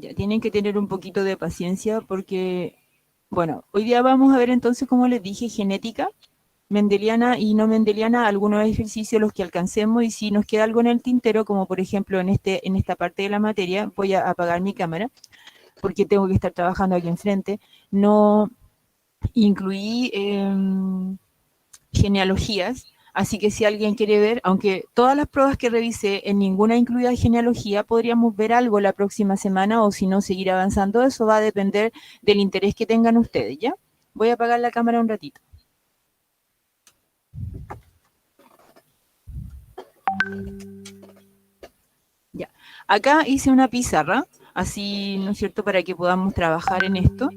Ya tienen que tener un poquito de paciencia porque, bueno, hoy día vamos a ver entonces, como les dije, genética mendeliana y no mendeliana, algunos ejercicios los que alcancemos y si nos queda algo en el tintero, como por ejemplo en esta parte de la materia, voy a apagar mi cámara porque tengo que estar trabajando aquí enfrente. No incluí genealogías, así que si alguien quiere ver, aunque todas las pruebas que revisé, en ninguna incluida genealogía, podríamos ver algo la próxima semana o si no, seguir avanzando. Eso va a depender del interés que tengan ustedes, ¿ya? Voy a apagar la cámara un ratito. Ya. Acá hice una pizarra, así, ¿no es cierto?, para que podamos trabajar en esto.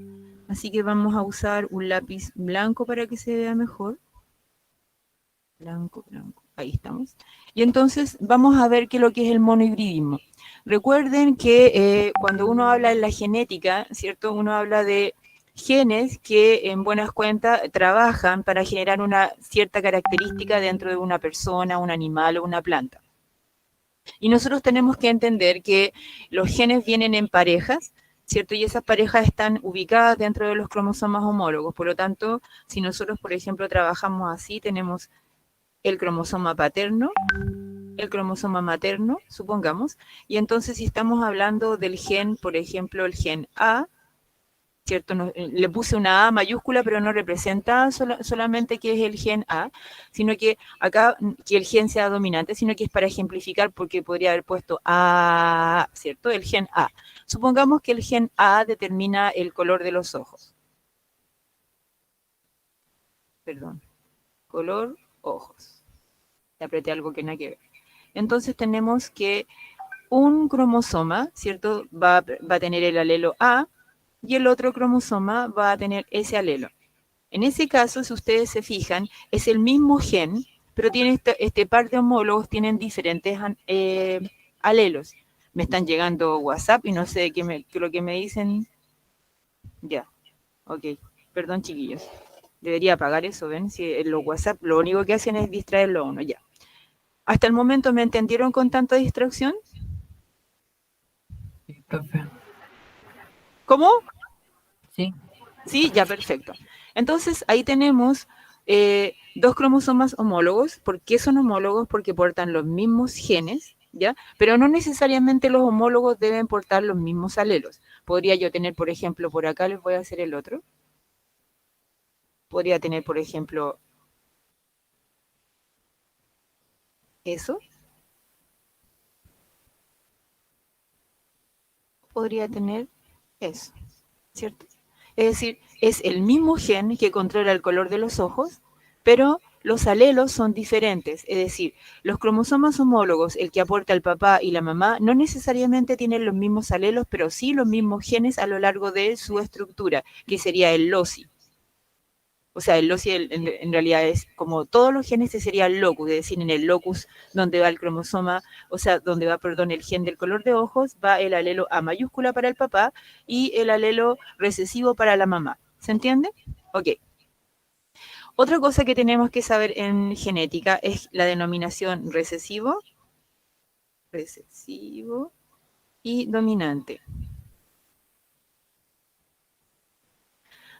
Así que vamos a usar un lápiz blanco para que se vea mejor. Blanco, blanco. Ahí estamos. Y entonces vamos a ver qué es lo que es el monohibridismo. Recuerden que cuando uno habla en la genética, ¿cierto? Uno habla de genes que en buenas cuentas trabajan para generar una cierta característica dentro de una persona, un animal o una planta. Y nosotros tenemos que entender que los genes vienen en parejas, ¿cierto? Y esas parejas están ubicadas dentro de los cromosomas homólogos. Por lo tanto, si nosotros, por ejemplo, trabajamos así, tenemos el cromosoma paterno, el cromosoma materno, supongamos, y entonces si estamos hablando del gen, por ejemplo, el gen A, ¿cierto? No, le puse una A mayúscula, pero no representa solamente que es el gen A, sino que acá que el gen sea dominante, sino que es para ejemplificar porque podría haber puesto A, ¿cierto? El gen A. Supongamos que el gen A determina el color de los ojos. Perdón. Color, ojos. Le apreté algo que nada que ver. Entonces tenemos que un cromosoma, ¿cierto? Va a tener el alelo A y el otro cromosoma va a tener ese alelo. En ese caso, si ustedes se fijan, es el mismo gen, pero tiene este par de homólogos tienen diferentes alelos. Me están llegando WhatsApp y no sé qué lo que me dicen. Ya, ok. Perdón, chiquillos. Debería apagar eso, ¿ven? Si los WhatsApp lo único que hacen es distraerlo a uno, ya. ¿Hasta el momento me entendieron con tanta distracción? Sí, profe. ¿Cómo? Sí. Sí, ya, perfecto. Entonces, ahí tenemos dos cromosomas homólogos. ¿Por qué son homólogos? Porque portan los mismos genes, ¿ya? Pero no necesariamente los homólogos deben portar los mismos alelos. Podría yo tener, por ejemplo, por acá les voy a hacer el otro. Podría tener, por ejemplo, eso. Podría tener eso, ¿cierto? Es decir, es el mismo gen que controla el color de los ojos, pero los alelos son diferentes. Es decir, los cromosomas homólogos, el que aporta el papá y la mamá, no necesariamente tienen los mismos alelos, pero sí los mismos genes a lo largo de su estructura, que sería el loci. O sea, el loci en realidad es como todos los genes, ese sería el locus, es decir, en el locus donde va el cromosoma, o sea, donde va, perdón, el gen del color de ojos, va el alelo A mayúscula para el papá y el alelo recesivo para la mamá. ¿Se entiende? Ok. Otra cosa que tenemos que saber en genética es la denominación recesivo, recesivo y dominante.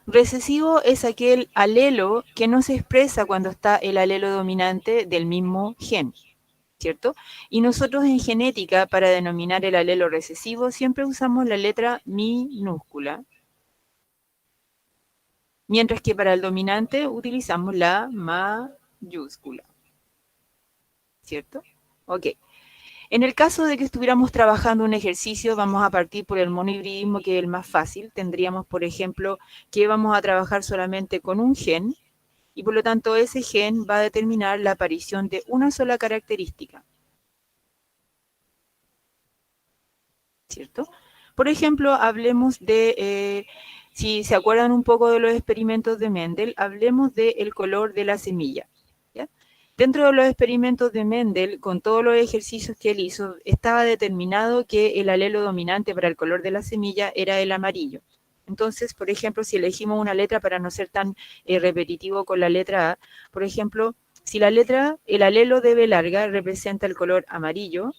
Recesivo es aquel alelo que no se expresa cuando está el alelo dominante del mismo gen, ¿cierto? Y nosotros en genética, para denominar el alelo recesivo, siempre usamos la letra minúscula, mientras que para el dominante utilizamos la mayúscula, ¿cierto? Ok. En el caso de que estuviéramos trabajando un ejercicio, vamos a partir por el monohibridismo, que es el más fácil. Tendríamos, por ejemplo, que vamos a trabajar solamente con un gen, y por lo tanto ese gen va a determinar la aparición de una sola característica, ¿cierto? Por ejemplo, hablemos de, si se acuerdan un poco de los experimentos de Mendel, hablemos del color de la semilla, ¿ya? Dentro de los experimentos de Mendel, con todos los ejercicios que él hizo, estaba determinado que el alelo dominante para el color de la semilla era el amarillo. Entonces, por ejemplo, si elegimos una letra para no ser tan repetitivo con la letra A, por ejemplo, si la letra, el alelo de B larga representa el color amarillo,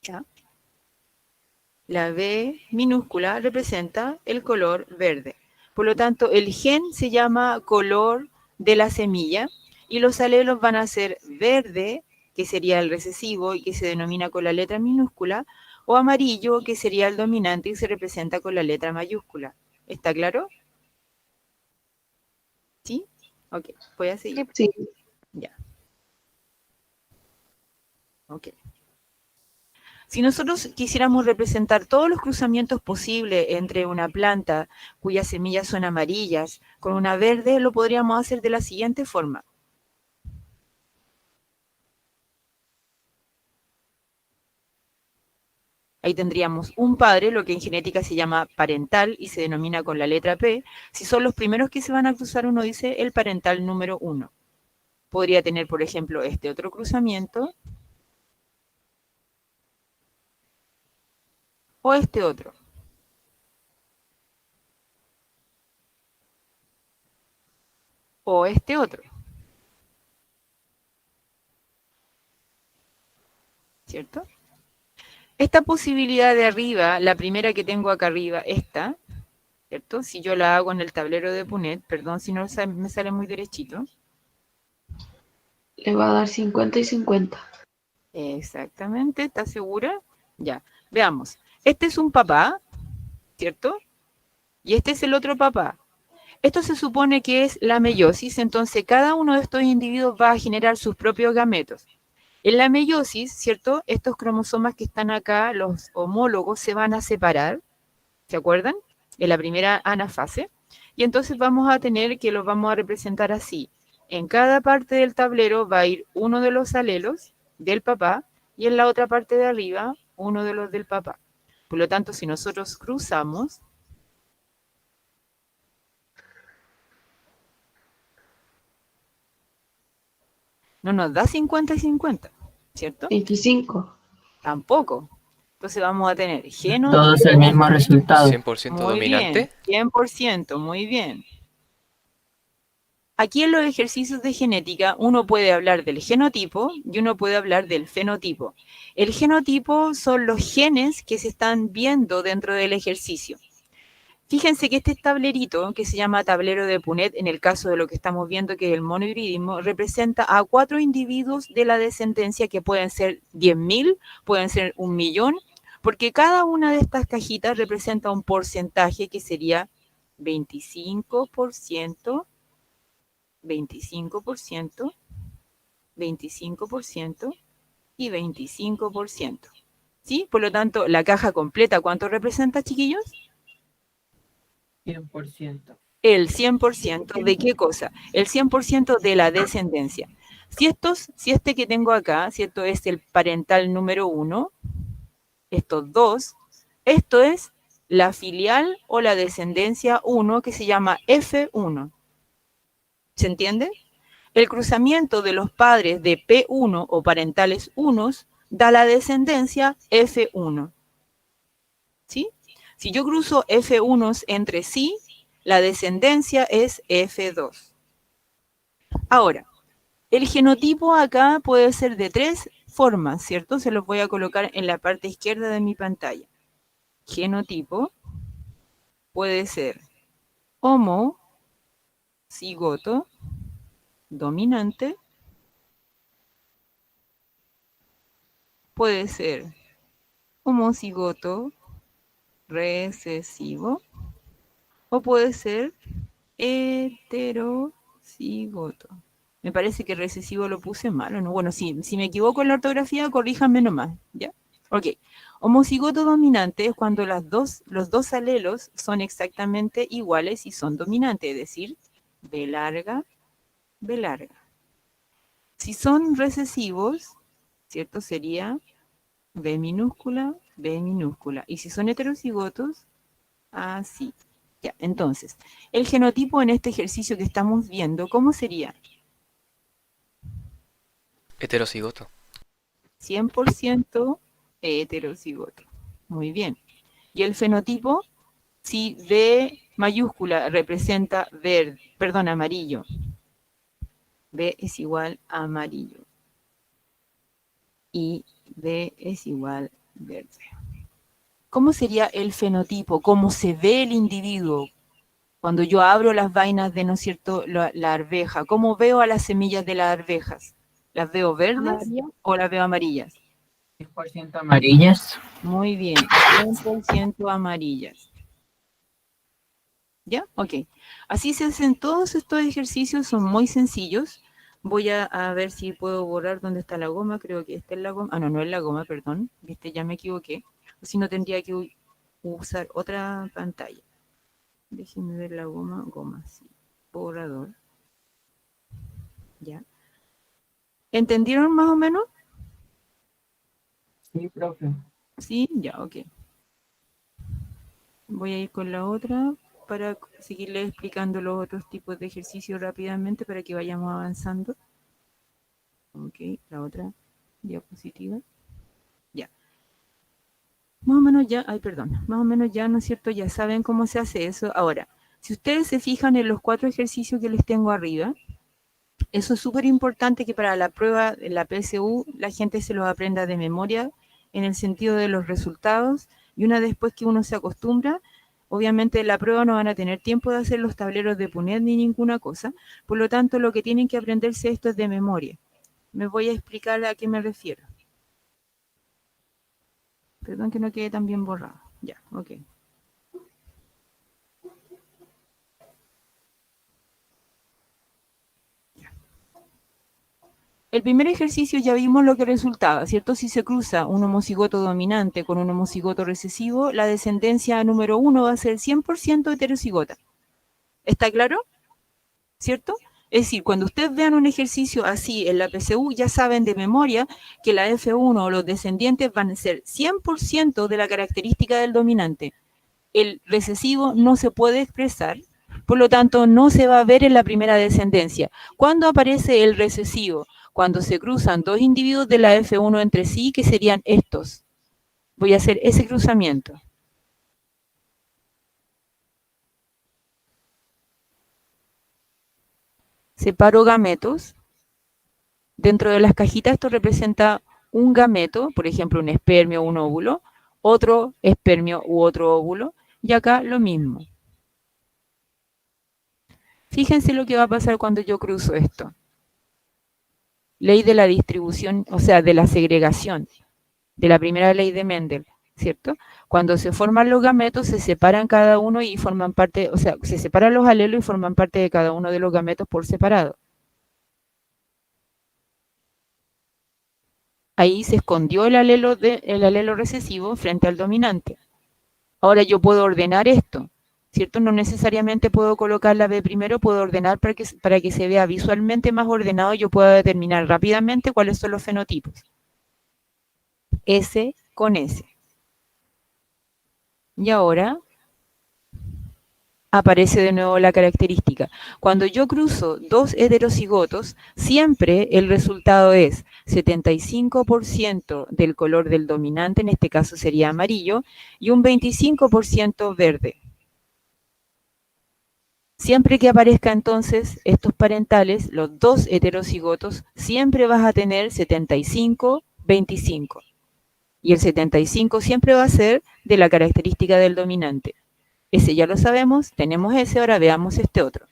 ¿ya? La B minúscula representa el color verde. Por lo tanto, el gen se llama color de la semilla y los alelos van a ser verde, que sería el recesivo y que se denomina con la letra minúscula, o amarillo, que sería el dominante y se representa con la letra mayúscula. ¿Está claro? ¿Sí? Ok, voy a seguir. Sí. Ya. Ok. Si nosotros quisiéramos representar todos los cruzamientos posibles entre una planta cuyas semillas son amarillas con una verde, lo podríamos hacer de la siguiente forma. Ahí tendríamos un padre, lo que en genética se llama parental y se denomina con la letra P. Si son los primeros que se van a cruzar, uno dice el parental número 1. Podría tener, por ejemplo, este otro cruzamiento o este otro. O este otro. ¿Cierto? Esta posibilidad de arriba, la primera que tengo acá arriba, esta, ¿cierto? Si yo la hago en el tablero de Punnett, perdón si no me sale muy derechito. Le va a dar 50 y 50. Exactamente, ¿estás segura? Ya, veamos. Este es un papá, ¿cierto? Y este es el otro papá. Esto se supone que es la meiosis, entonces cada uno de estos individuos va a generar sus propios gametos. En la meiosis, ¿cierto? Estos cromosomas que están acá, los homólogos, se van a separar, ¿se acuerdan? En la primera anafase. Y entonces vamos a tener que los vamos a representar así. En cada parte del tablero va a ir uno de los alelos del papá y en la otra parte de arriba uno de los del papá. Por lo tanto, si nosotros cruzamos, no nos da 50 y 50, ¿cierto? 25. Tampoco. Entonces vamos a tener genotipo. Todos el mismo resultado. 100% Muy bien, dominante. 100%, muy bien. Aquí en los ejercicios de genética uno puede hablar del genotipo y uno puede hablar del fenotipo. El genotipo son los genes que se están viendo dentro del ejercicio. Fíjense que este tablerito, que se llama tablero de Punnett, en el caso de lo que estamos viendo que es el monohibridismo, representa a 4 individuos de la descendencia que pueden ser 10.000, pueden ser 1.000.000, porque cada una de estas cajitas representa un porcentaje que sería 25%, 25%, 25% y 25%. ¿Sí? Por lo tanto, la caja completa, ¿cuánto representa, chiquillos? 100%. El 100% de qué cosa? El 100% de la descendencia. Si este que tengo acá, ¿cierto? Es el parental número 1, estos dos, esto es la filial o la descendencia 1 que se llama F1. ¿Se entiende? El cruzamiento de los padres de P1 o parentales 1 da la descendencia F1. ¿Sí? Si yo cruzo F1 entre sí, la descendencia es F2. Ahora, el genotipo acá puede ser de 3 formas, ¿cierto? Se los voy a colocar en la parte izquierda de mi pantalla. Genotipo puede ser homocigoto, dominante, puede ser homocigoto recesivo o puede ser heterocigoto. Me parece que recesivo lo puse mal, ¿o no? Bueno, si me equivoco en la ortografía, corríjanme nomás, ¿ya? Ok. Homocigoto dominante es cuando los dos alelos son exactamente iguales y son dominantes, es decir, B larga, B larga. Si son recesivos, ¿cierto? Sería B minúscula, B minúscula. Y si son heterocigotos, así. Ya, entonces, el genotipo en este ejercicio que estamos viendo, ¿cómo sería? Heterocigoto. 100% heterocigoto. Muy bien. Y el fenotipo, si B mayúscula representa verde, perdón, amarillo. B es igual a amarillo. Y B es igual verde. ¿Cómo sería el fenotipo? ¿Cómo se ve el individuo? Cuando yo abro las vainas de, ¿no es cierto?, la arveja, ¿cómo veo a las semillas de las arvejas? ¿Las veo verdes Amarillo. o las veo amarillas? 10% amarillas. Muy bien, 100% amarillas. ¿Ya? Ok. Así se hacen todos estos ejercicios, son muy sencillos. Voy a ver si puedo borrar dónde está la goma. Creo que esta es la goma. Ah, no, no es la goma, perdón. Viste, ya me equivoqué. O si no, tendría que usar otra pantalla. Déjenme ver la goma. Goma, sí. Borrador. Ya. ¿Entendieron más o menos? Sí, profe. Sí, ya, ok. Voy a ir con la otra para seguirles explicando los otros tipos de ejercicios rápidamente para que vayamos avanzando. Ok, la otra diapositiva. Ya. Más o menos ya, ay, perdón, más o menos ya, ¿no es cierto? Ya saben cómo se hace eso. Ahora, si ustedes se fijan en los 4 ejercicios que les tengo arriba, eso es súper importante que para la prueba de la PSU la gente se los aprenda de memoria en el sentido de los resultados y una después que uno se acostumbra, obviamente en la prueba no van a tener tiempo de hacer los tableros de Punnett ni ninguna cosa, por lo tanto lo que tienen que aprenderse esto es de memoria. Me voy a explicar a qué me refiero. Perdón que no quede tan bien borrado. Ya, ok. El primer ejercicio ya vimos lo que resultaba, ¿cierto? Si se cruza un homocigoto dominante con un homocigoto recesivo, la descendencia número 1 va a ser 100% heterocigota. ¿Está claro? ¿Cierto? Es decir, cuando ustedes vean un ejercicio así en la PSU, ya saben de memoria que la F1 o los descendientes van a ser 100% de la característica del dominante. El recesivo no se puede expresar, por lo tanto no se va a ver en la primera descendencia. ¿Cuándo aparece el recesivo? Cuando se cruzan dos individuos de la F1 entre sí, que serían estos. Voy a hacer ese cruzamiento. Separo gametos. Dentro de las cajitas esto representa un gameto, por ejemplo un espermio o un óvulo, otro espermio u otro óvulo, y acá lo mismo. Fíjense lo que va a pasar cuando yo cruzo esto. Ley de la distribución, o sea, de la segregación, de la primera ley de Mendel, ¿cierto? Cuando se forman los gametos, se separan cada uno y forman parte, o sea, se separan los alelos y forman parte de cada uno de los gametos por separado. Ahí se escondió el alelo recesivo frente al dominante. Ahora yo puedo ordenar esto, ¿cierto? No necesariamente puedo colocar la B primero, puedo ordenar para que se vea visualmente más ordenado y yo pueda determinar rápidamente cuáles son los fenotipos. S con S. Y ahora aparece de nuevo la característica. Cuando yo cruzo dos heterocigotos, siempre el resultado es 75% del color del dominante, en este caso sería amarillo, y un 25% verde. Siempre que aparezca entonces estos parentales, los dos heterocigotos, siempre vas a tener 75-25. Y el 75 siempre va a ser de la característica del dominante. Ese ya lo sabemos, tenemos ese, ahora veamos este otro.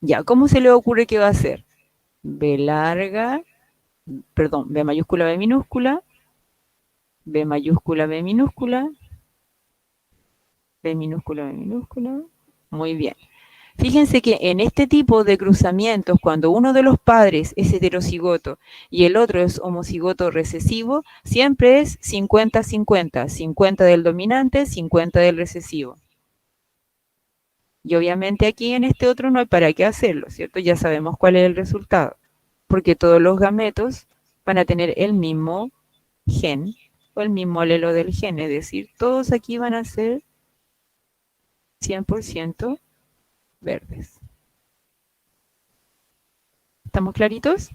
Ya, ¿cómo se le ocurre que va a ser? B larga, perdón, B mayúscula, B minúscula, B mayúscula, B minúscula, B minúscula, B minúscula. Muy bien. Fíjense que en este tipo de cruzamientos, cuando uno de los padres es heterocigoto y el otro es homocigoto recesivo, siempre es 50-50, 50 del dominante, 50 del recesivo. Y obviamente aquí en este otro no hay para qué hacerlo, ¿cierto? Ya sabemos cuál es el resultado, porque todos los gametos van a tener el mismo gen o el mismo alelo del gen, es decir, todos aquí van a ser 100% verdes. ¿Estamos claritos?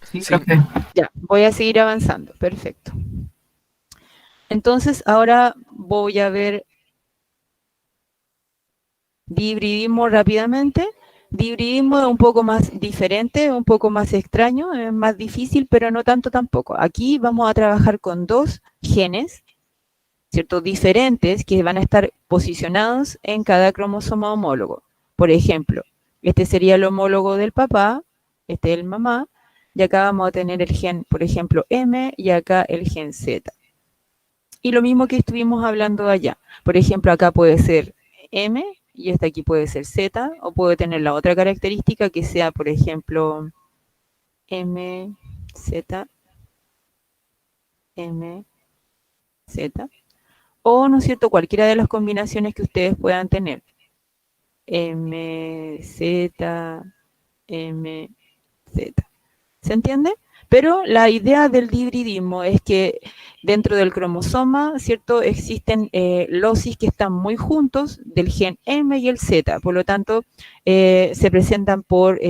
Sí, Sí. profe. Ya, voy a seguir avanzando. Perfecto. Entonces, ahora voy a ver dihibridismo rápidamente. Dihibridismo es un poco más diferente, un poco más extraño, es más difícil, pero no tanto tampoco. Aquí vamos a trabajar con dos genes, ¿cierto? Diferentes que van a estar posicionados en cada cromosoma homólogo. Por ejemplo, este sería el homólogo del papá, este es el mamá, y acá vamos a tener el gen, por ejemplo, M, y acá el gen Z. Y lo mismo que estuvimos hablando allá. Por ejemplo, acá puede ser M y esta aquí puede ser Z, o puede tener la otra característica que sea, por ejemplo, M, Z, M, Z. O, ¿no es cierto?, cualquiera de las combinaciones que ustedes puedan tener. M, Z, M, Z. ¿Se entiende? Pero la idea del dihibridismo es que dentro del cromosoma, ¿cierto?, existen losis que están muy juntos del gen M y el Z, por lo tanto, se presentan por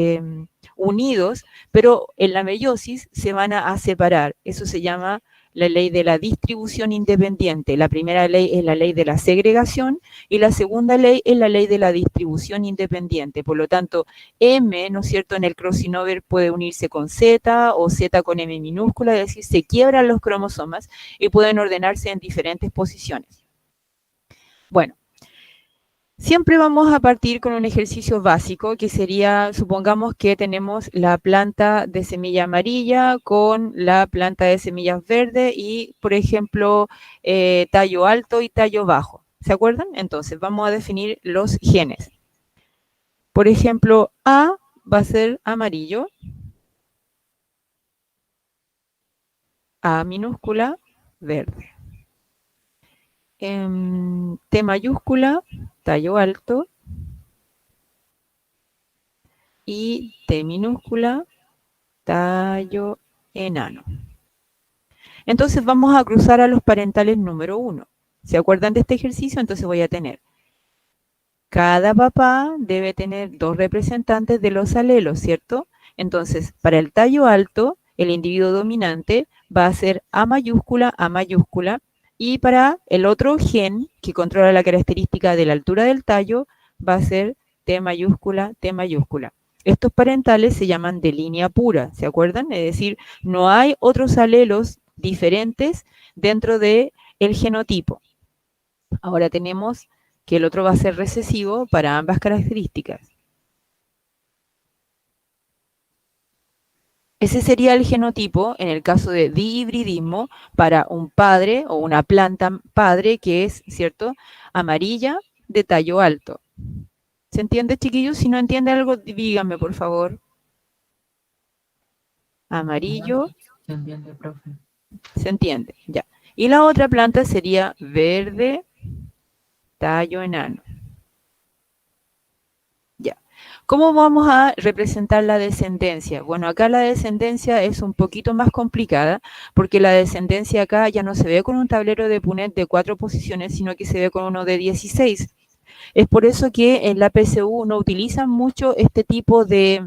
unidos, pero en la meiosis se van a separar. Eso se llama la ley de la distribución independiente. La primera ley es la ley de la segregación y la segunda ley es la ley de la distribución independiente. Por lo tanto, M, ¿no es cierto?, en el crossing over puede unirse con Z o Z con M minúscula, es decir, se quiebran los cromosomas y pueden ordenarse en diferentes posiciones. Bueno, siempre vamos a partir con un ejercicio básico que sería, supongamos que tenemos la planta de semilla amarilla con la planta de semillas verde y, por ejemplo, tallo alto y tallo bajo. ¿Se acuerdan? Entonces, vamos a definir los genes. Por ejemplo, A va a ser amarillo, A minúscula, verde. T mayúscula, tallo alto, y T minúscula, tallo enano. Entonces vamos a cruzar a los parentales número 1. ¿Se acuerdan de este ejercicio? Entonces voy a tener, cada papá debe tener 2 representantes de los alelos, ¿cierto? Entonces, para el tallo alto, el individuo dominante va a ser A mayúscula, y para el otro gen que controla la característica de la altura del tallo, va a ser T mayúscula, T mayúscula. Estos parentales se llaman de línea pura, ¿se acuerdan? Es decir, no hay otros alelos diferentes dentro del genotipo. Ahora tenemos que el otro va a ser recesivo para ambas características. Ese sería el genotipo en el caso de dihibridismo para un padre o una planta padre que es, ¿cierto?, amarilla de tallo alto. ¿Se entiende, chiquillos? Si no entiende algo, díganme, por favor. Amarillo. Se entiende, profe. Se entiende, ya. Y la otra planta sería verde, tallo enano. Ya. ¿Cómo vamos a representar la descendencia? Bueno, acá la descendencia es un poquito más complicada porque la descendencia acá ya no se ve con un tablero de Punnett de 4 posiciones, sino que se ve con uno de 16. Es por eso que en la PSU no utilizan mucho este tipo de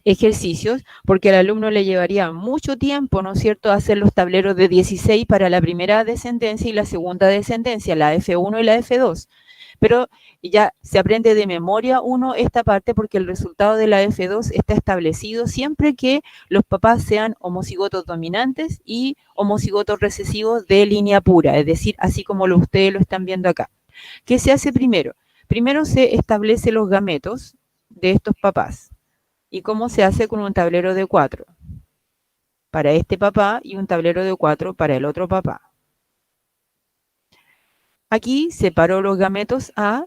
ejercicios, porque al alumno le llevaría mucho tiempo, ¿no es cierto?, hacer los tableros de 16 para la primera descendencia y la segunda descendencia, la F1 y la F2. Pero ya se aprende de memoria uno esta parte porque el resultado de la F2 está establecido siempre que los papás sean homocigotos dominantes y homocigotos recesivos de línea pura, es decir, así como ustedes lo están viendo acá. ¿Qué se hace primero? Primero se establece los gametos de estos papás. ¿Y cómo se hace con un tablero de 4? Para este papá y un tablero de 4 para el otro papá. Aquí separo los gametos A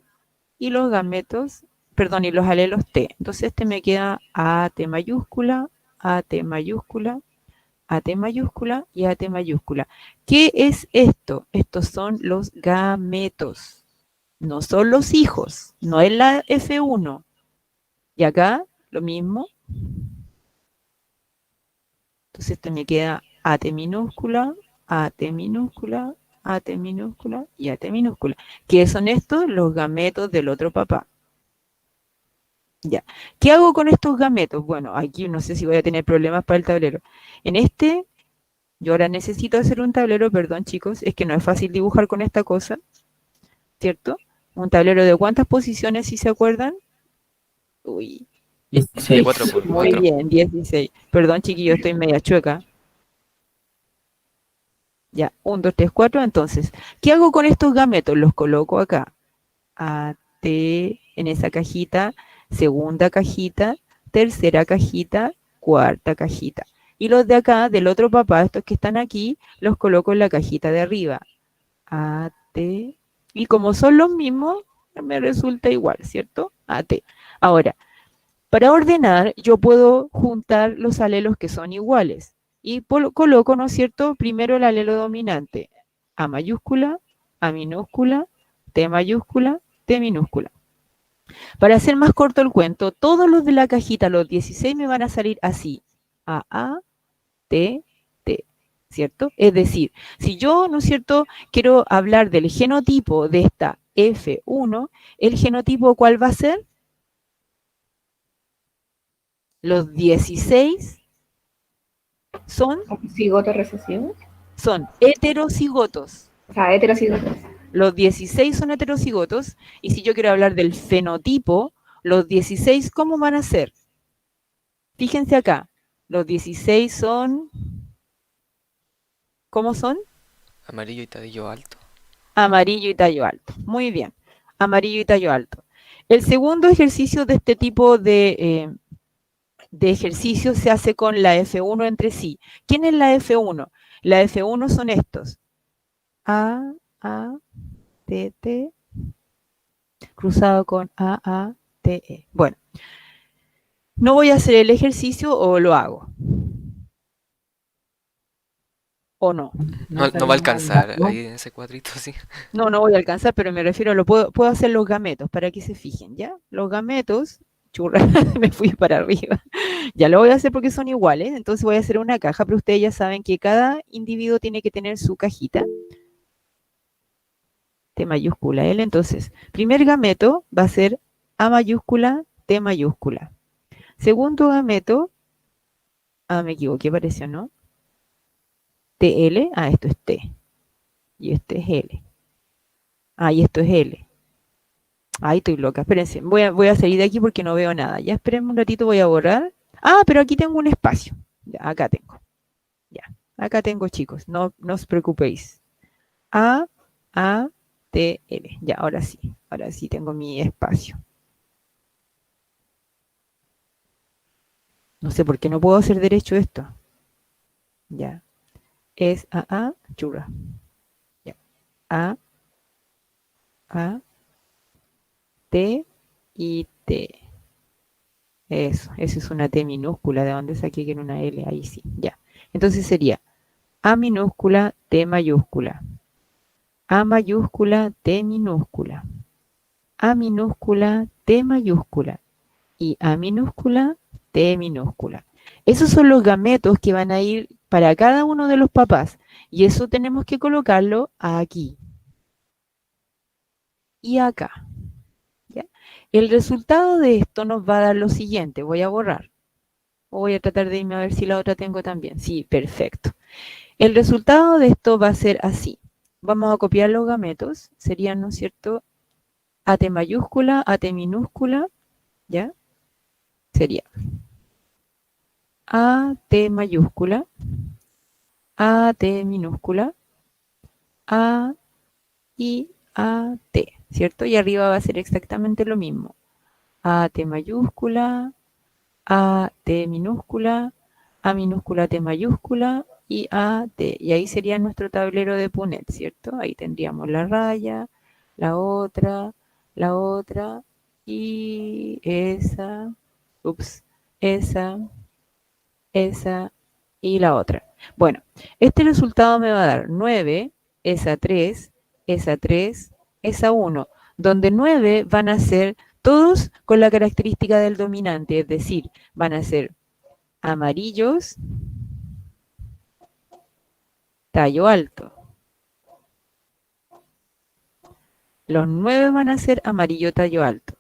y los gametos, perdón, y los alelos T. Entonces este me queda AT mayúscula, AT mayúscula, AT mayúscula y AT mayúscula. ¿Qué es esto? Estos son los gametos. No son los hijos, no es la F1. Y acá lo mismo. Entonces esto me queda AT minúscula, AT minúscula, AT minúscula y AT minúscula. ¿Qué son estos? Los gametos del otro papá. Ya. ¿Qué hago con estos gametos? Bueno, aquí no sé si voy a tener problemas para el tablero. En este Yo ahora necesito hacer un tablero, perdón chicos, es que no es fácil dibujar con esta cosa, ¿cierto? Un tablero de cuántas posiciones, si se acuerdan. Uy, De 16. 4 por muy 4. bien, 16. Perdón chiquillos, estoy media chueca. Ya, 1, 2, 3, 4. Entonces, ¿qué hago con estos gametos? Los coloco acá. A, T, en esa cajita, segunda cajita, tercera cajita, cuarta cajita. Y los de acá, del otro papá, estos que están aquí, los coloco en la cajita de arriba. A, T. Y como son los mismos, me resulta igual, ¿cierto? A, T. Ahora, para ordenar, yo puedo juntar los alelos que son iguales. Y coloco, ¿no es cierto?, primero el alelo dominante. A mayúscula, A minúscula, T mayúscula, T minúscula. Para hacer más corto el cuento, todos los de la cajita, los 16, me van a salir así. A, T, T, ¿cierto? Es decir, si yo, ¿no es cierto?, quiero hablar del genotipo de esta F1, ¿el genotipo cuál va a ser? Los 16 son ¿Cigotos recesivos? heterocigotos. O sea, heterocigotos. Los 16 son heterocigotos. Y si yo quiero hablar del fenotipo, los 16, ¿cómo van a ser? Fíjense acá. Los 16 son... ¿Cómo son? Amarillo y tallo alto. Amarillo y tallo alto. Muy bien. Amarillo y tallo alto. El segundo ejercicio de este tipo de ejercicio se hace con la F1 entre sí. ¿Quién es la F1? La F1 son estos. A, T, T, cruzado con A, T, E. Bueno, no voy a hacer el ejercicio o lo hago. ¿O no? No va a alcanzar ahí en ese cuadrito, sí. No, no voy a alcanzar, pero me refiero a puedo hacer los gametos para que se fijen, ¿ya? Los gametos, churra, me fui para arriba. Ya lo voy a hacer porque son iguales, entonces voy a hacer una caja, pero ustedes ya saben que cada individuo tiene que tener su cajita. T mayúscula L, entonces, primer gameto va a ser A mayúscula, T mayúscula. Segundo gameto, me equivoqué, pareció, ¿no? TL, esto es T. Y este es L. Y esto es L. Ay, estoy loca, espérense, voy a salir de aquí porque no veo nada. Ya, espérenme un ratito, voy a borrar. Pero aquí tengo un espacio. Ya, acá tengo. Ya, acá tengo, chicos, no os preocupéis. A, T, L. Ya, ahora sí tengo mi espacio. No sé por qué no puedo hacer derecho esto. Ya. Es churra. Ya. A, T y T. Eso es una T minúscula. ¿De dónde saqué que era una L? Ahí sí, ya. Entonces sería A minúscula, T mayúscula. A mayúscula, T minúscula. A minúscula, T mayúscula. Y A minúscula, T minúscula. Esos son los gametos que van a ir para cada uno de los papás. Y eso tenemos que colocarlo aquí. Y acá. ¿Ya? El resultado de esto nos va a dar lo siguiente. Voy a borrar. O voy a tratar de irme a ver si la otra tengo también. Sí, perfecto. El resultado de esto va a ser así. Vamos a copiar los gametos. Serían, ¿no es cierto? AT mayúscula, AT minúscula. ¿Ya? Sería AT mayúscula, AT minúscula, A y AT, ¿cierto? Y arriba va a ser exactamente lo mismo. AT mayúscula, AT minúscula, A minúscula, T mayúscula y AT. Y ahí sería nuestro tablero de Punnett, ¿cierto? Ahí tendríamos la raya, la otra y esa y la otra. Bueno, este resultado me va a dar 9, esa 3, esa 1, donde 9 van a ser todos con la característica del dominante, es decir, van a ser amarillos, tallo alto. Los 9 van a ser amarillo, tallo alto.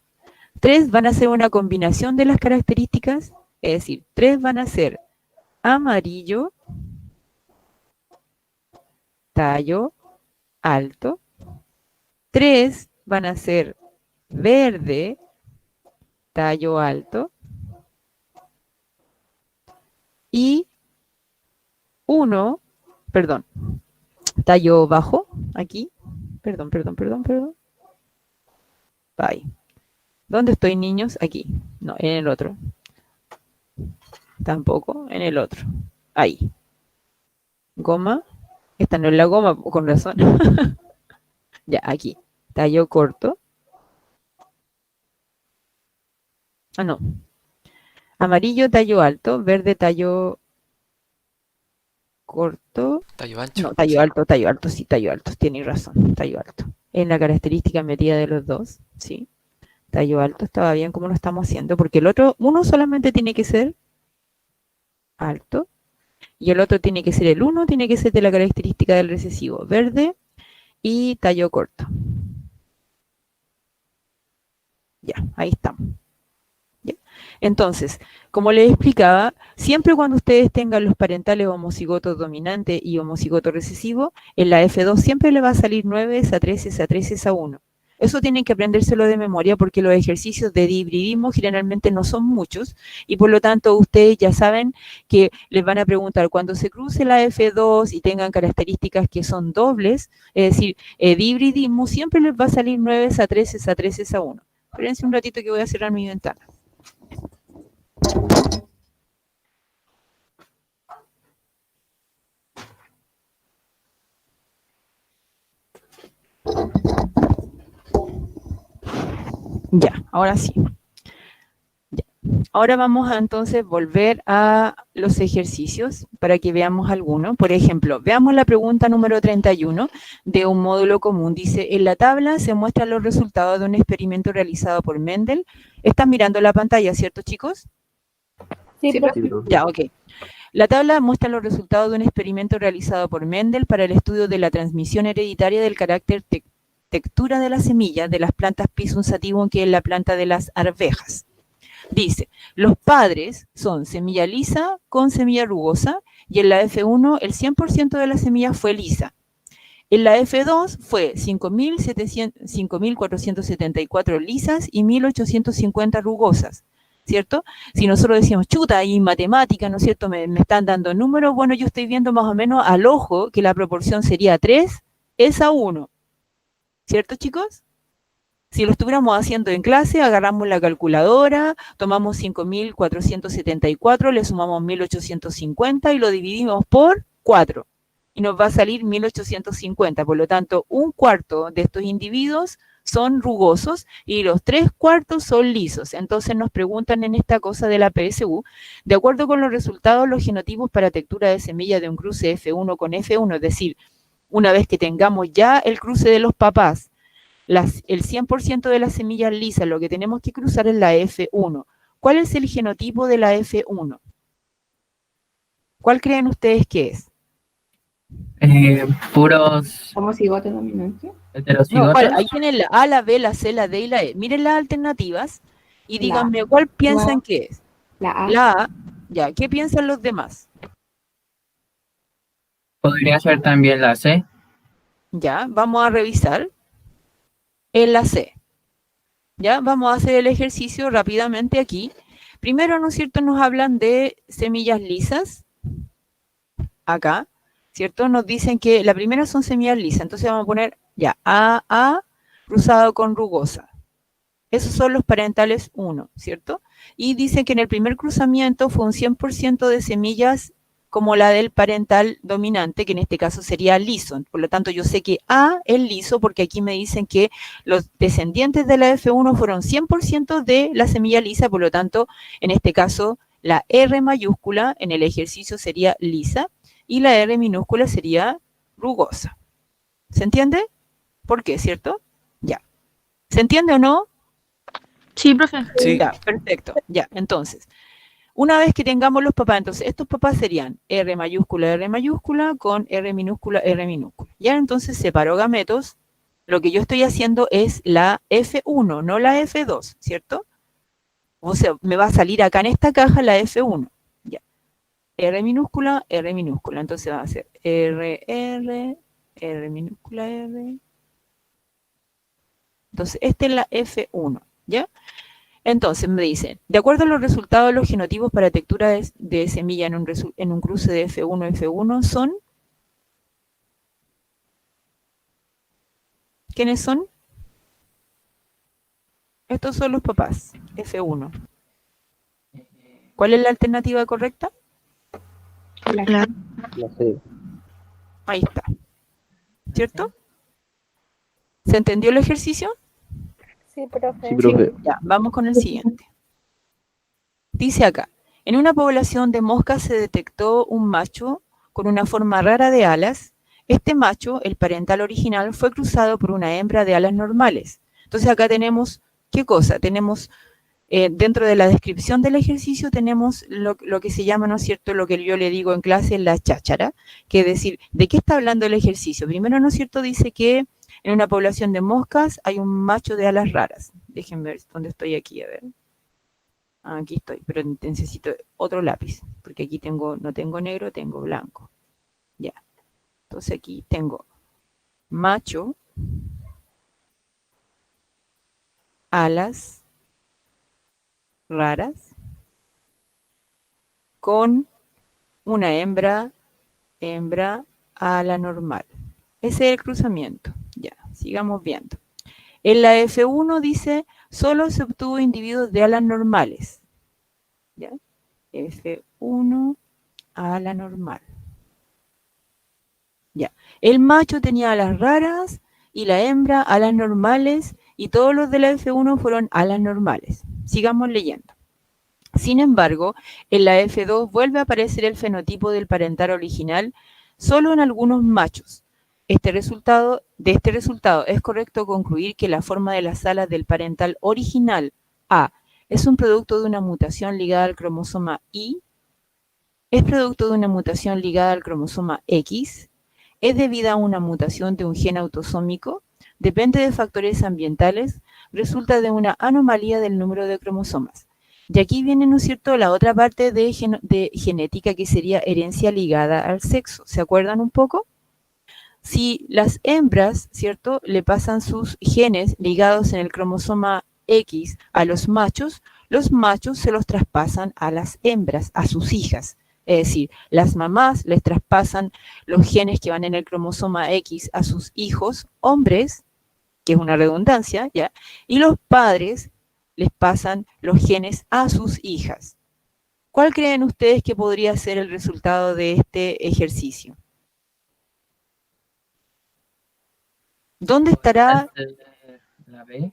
3 van a ser una combinación de las características, es decir, 3 van a ser amarillo, tallo alto. 3 van a ser verde, tallo alto. Y 1, perdón, tallo bajo, aquí. Perdón. Bye. ¿Dónde estoy, niños? Aquí. No, en el otro. Tampoco, en el otro. Ahí. Goma. Esta no es la goma, con razón. Ya, aquí. Tallo corto. Ah, no. Amarillo, tallo alto. Verde, tallo corto. Tallo ancho. No, tallo alto, sí, tallo alto. Tienes razón, tallo alto. En la característica medida de los dos, sí. Tallo alto estaba bien como lo estamos haciendo, porque el otro, uno solamente tiene que ser alto, y el otro tiene que ser el 1, tiene que ser de la característica del recesivo, verde y tallo corto. Ya, ahí estamos. ¿Ya? Entonces, como les explicaba, siempre cuando ustedes tengan los parentales homocigotos dominante y homocigoto recesivo, en la F2 siempre le va a salir 9, esa 3, esa 3, esa 1. Eso tienen que aprendérselo de memoria porque los ejercicios de dihibridismo generalmente no son muchos y por lo tanto ustedes ya saben que les van a preguntar cuando se cruce la F2 y tengan características que son dobles, es decir, dihibridismo, siempre les va a salir 9, esa 3, esa 3, esa 1. Espérense un ratito que voy a cerrar mi ventana. Ya, ahora sí. Ya. Ahora vamos a entonces volver a los ejercicios para que veamos algunos. Por ejemplo, veamos la pregunta número 31 de un módulo común. Dice, en la tabla se muestran los resultados de un experimento realizado por Mendel. ¿Están mirando la pantalla, cierto, chicos? Sí, profe. Ya, ok. La tabla muestra los resultados de un experimento realizado por Mendel para el estudio de la transmisión hereditaria del carácter textura de las semillas de las plantas Pisum sativum, que es la planta de las arvejas. Dice, los padres son semilla lisa con semilla rugosa y en la F1 el 100% de la semilla fue lisa. En la F2 fue 5.474 lisas y 1.850 rugosas, ¿cierto? Si nosotros decimos, chuta, y matemática, ¿no es cierto? Me están dando números, bueno, yo estoy viendo más o menos al ojo que la proporción sería 3 es a 1. ¿Cierto, chicos? Si lo estuviéramos haciendo en clase, agarramos la calculadora, tomamos 5.474, le sumamos 1.850 y lo dividimos por 4. Y nos va a salir 1.850. Por lo tanto, un cuarto de estos individuos son rugosos y los 3/4 son lisos. Entonces nos preguntan en esta cosa de la PSU, de acuerdo con los resultados, los genotipos para textura de semilla de un cruce F1 con F1, es decir, una vez que tengamos ya el cruce de los papás, el 100% de las semillas lisas, lo que tenemos que cruzar es la F1. ¿Cuál es el genotipo de la F1? ¿Cuál creen ustedes que es? Puros Homocigote dominante. No, heterocigotos. ahí tienen la A, la B, la C, la D y la E. Miren las alternativas y La díganme cuál piensan no. que es. La A. La A, ya, ¿qué piensan los demás? Podría ser también la C. Ya, vamos a revisar. En la C. Ya, vamos a hacer el ejercicio rápidamente aquí. Primero, ¿no es cierto? Nos hablan de semillas lisas. Acá, ¿cierto? Nos dicen que la primera son semillas lisas. Entonces vamos a poner ya A cruzado con rugosa. Esos son los parentales 1, ¿cierto? Y dice que en el primer cruzamiento fue un 100% de semillas como la del parental dominante, que en este caso sería liso. Por lo tanto, yo sé que A es liso porque aquí me dicen que los descendientes de la F1 fueron 100% de la semilla lisa, por lo tanto, en este caso, la R mayúscula en el ejercicio sería lisa y la R minúscula sería rugosa. ¿Se entiende? ¿Por qué, cierto? Ya. ¿Se entiende o no? Sí, profe. Sí. Ya, perfecto. Ya, entonces, una vez que tengamos los papás, entonces estos papás serían R mayúscula con R minúscula. Ya, entonces separo gametos. Lo que yo estoy haciendo es la F1, no la F2, ¿cierto? O sea, me va a salir acá en esta caja la F1. Ya. R minúscula. Entonces va a ser R, R minúscula R. Entonces, esta es la F1, ¿ya? Entonces me dicen, de acuerdo a los resultados de los genotipos para textura de semilla en un cruce de F1 F1 son, ¿quiénes son? Estos son los papás, F1. ¿Cuál es la alternativa correcta? La La C. Ahí está. ¿Cierto? ¿Se entendió el ejercicio? Sí, profe. Sí, profe. Ya, vamos con el siguiente. Dice acá, en una población de moscas se detectó un macho con una forma rara de alas. Este macho, el parental original, fue cruzado por una hembra de alas normales. Entonces acá tenemos, ¿qué cosa? Tenemos, dentro de la descripción del ejercicio, tenemos lo que se llama, ¿no es cierto?, lo que yo le digo en clase, la cháchara, que es decir, ¿de qué está hablando el ejercicio? Primero, ¿no es cierto?, dice que en una población de moscas hay un macho de alas raras. Déjenme ver dónde estoy aquí, a ver. Aquí estoy, pero necesito otro lápiz, porque aquí no tengo negro, tengo blanco. Ya. Entonces aquí tengo macho, alas raras, con una hembra ala normal. Ese es el cruzamiento. Ya, sigamos viendo. En la F1 dice, solo se obtuvo individuos de alas normales. ¿Ya? F1, ala normal. Ya. El macho tenía alas raras y la hembra alas normales y todos los de la F1 fueron alas normales. Sigamos leyendo. Sin embargo, en la F2 vuelve a aparecer el fenotipo del parental original solo en algunos machos. De este resultado es correcto concluir que la forma de las alas del parental original A es un producto de una mutación ligada al cromosoma Y, es producto de una mutación ligada al cromosoma X, es debida a una mutación de un gen autosómico, depende de factores ambientales, resulta de una anomalía del número de cromosomas. Y aquí viene, ¿no es cierto?, la otra parte de genética que sería herencia ligada al sexo. ¿Se acuerdan un poco? Si las hembras, ¿cierto?, le pasan sus genes ligados en el cromosoma X a los machos se los traspasan a las hembras, a sus hijas. Es decir, las mamás les traspasan los genes que van en el cromosoma X a sus hijos, hombres, que es una redundancia, ¿ya? Y los padres les pasan los genes a sus hijas. ¿Cuál creen ustedes que podría ser el resultado de este ejercicio? ¿Dónde estará La B.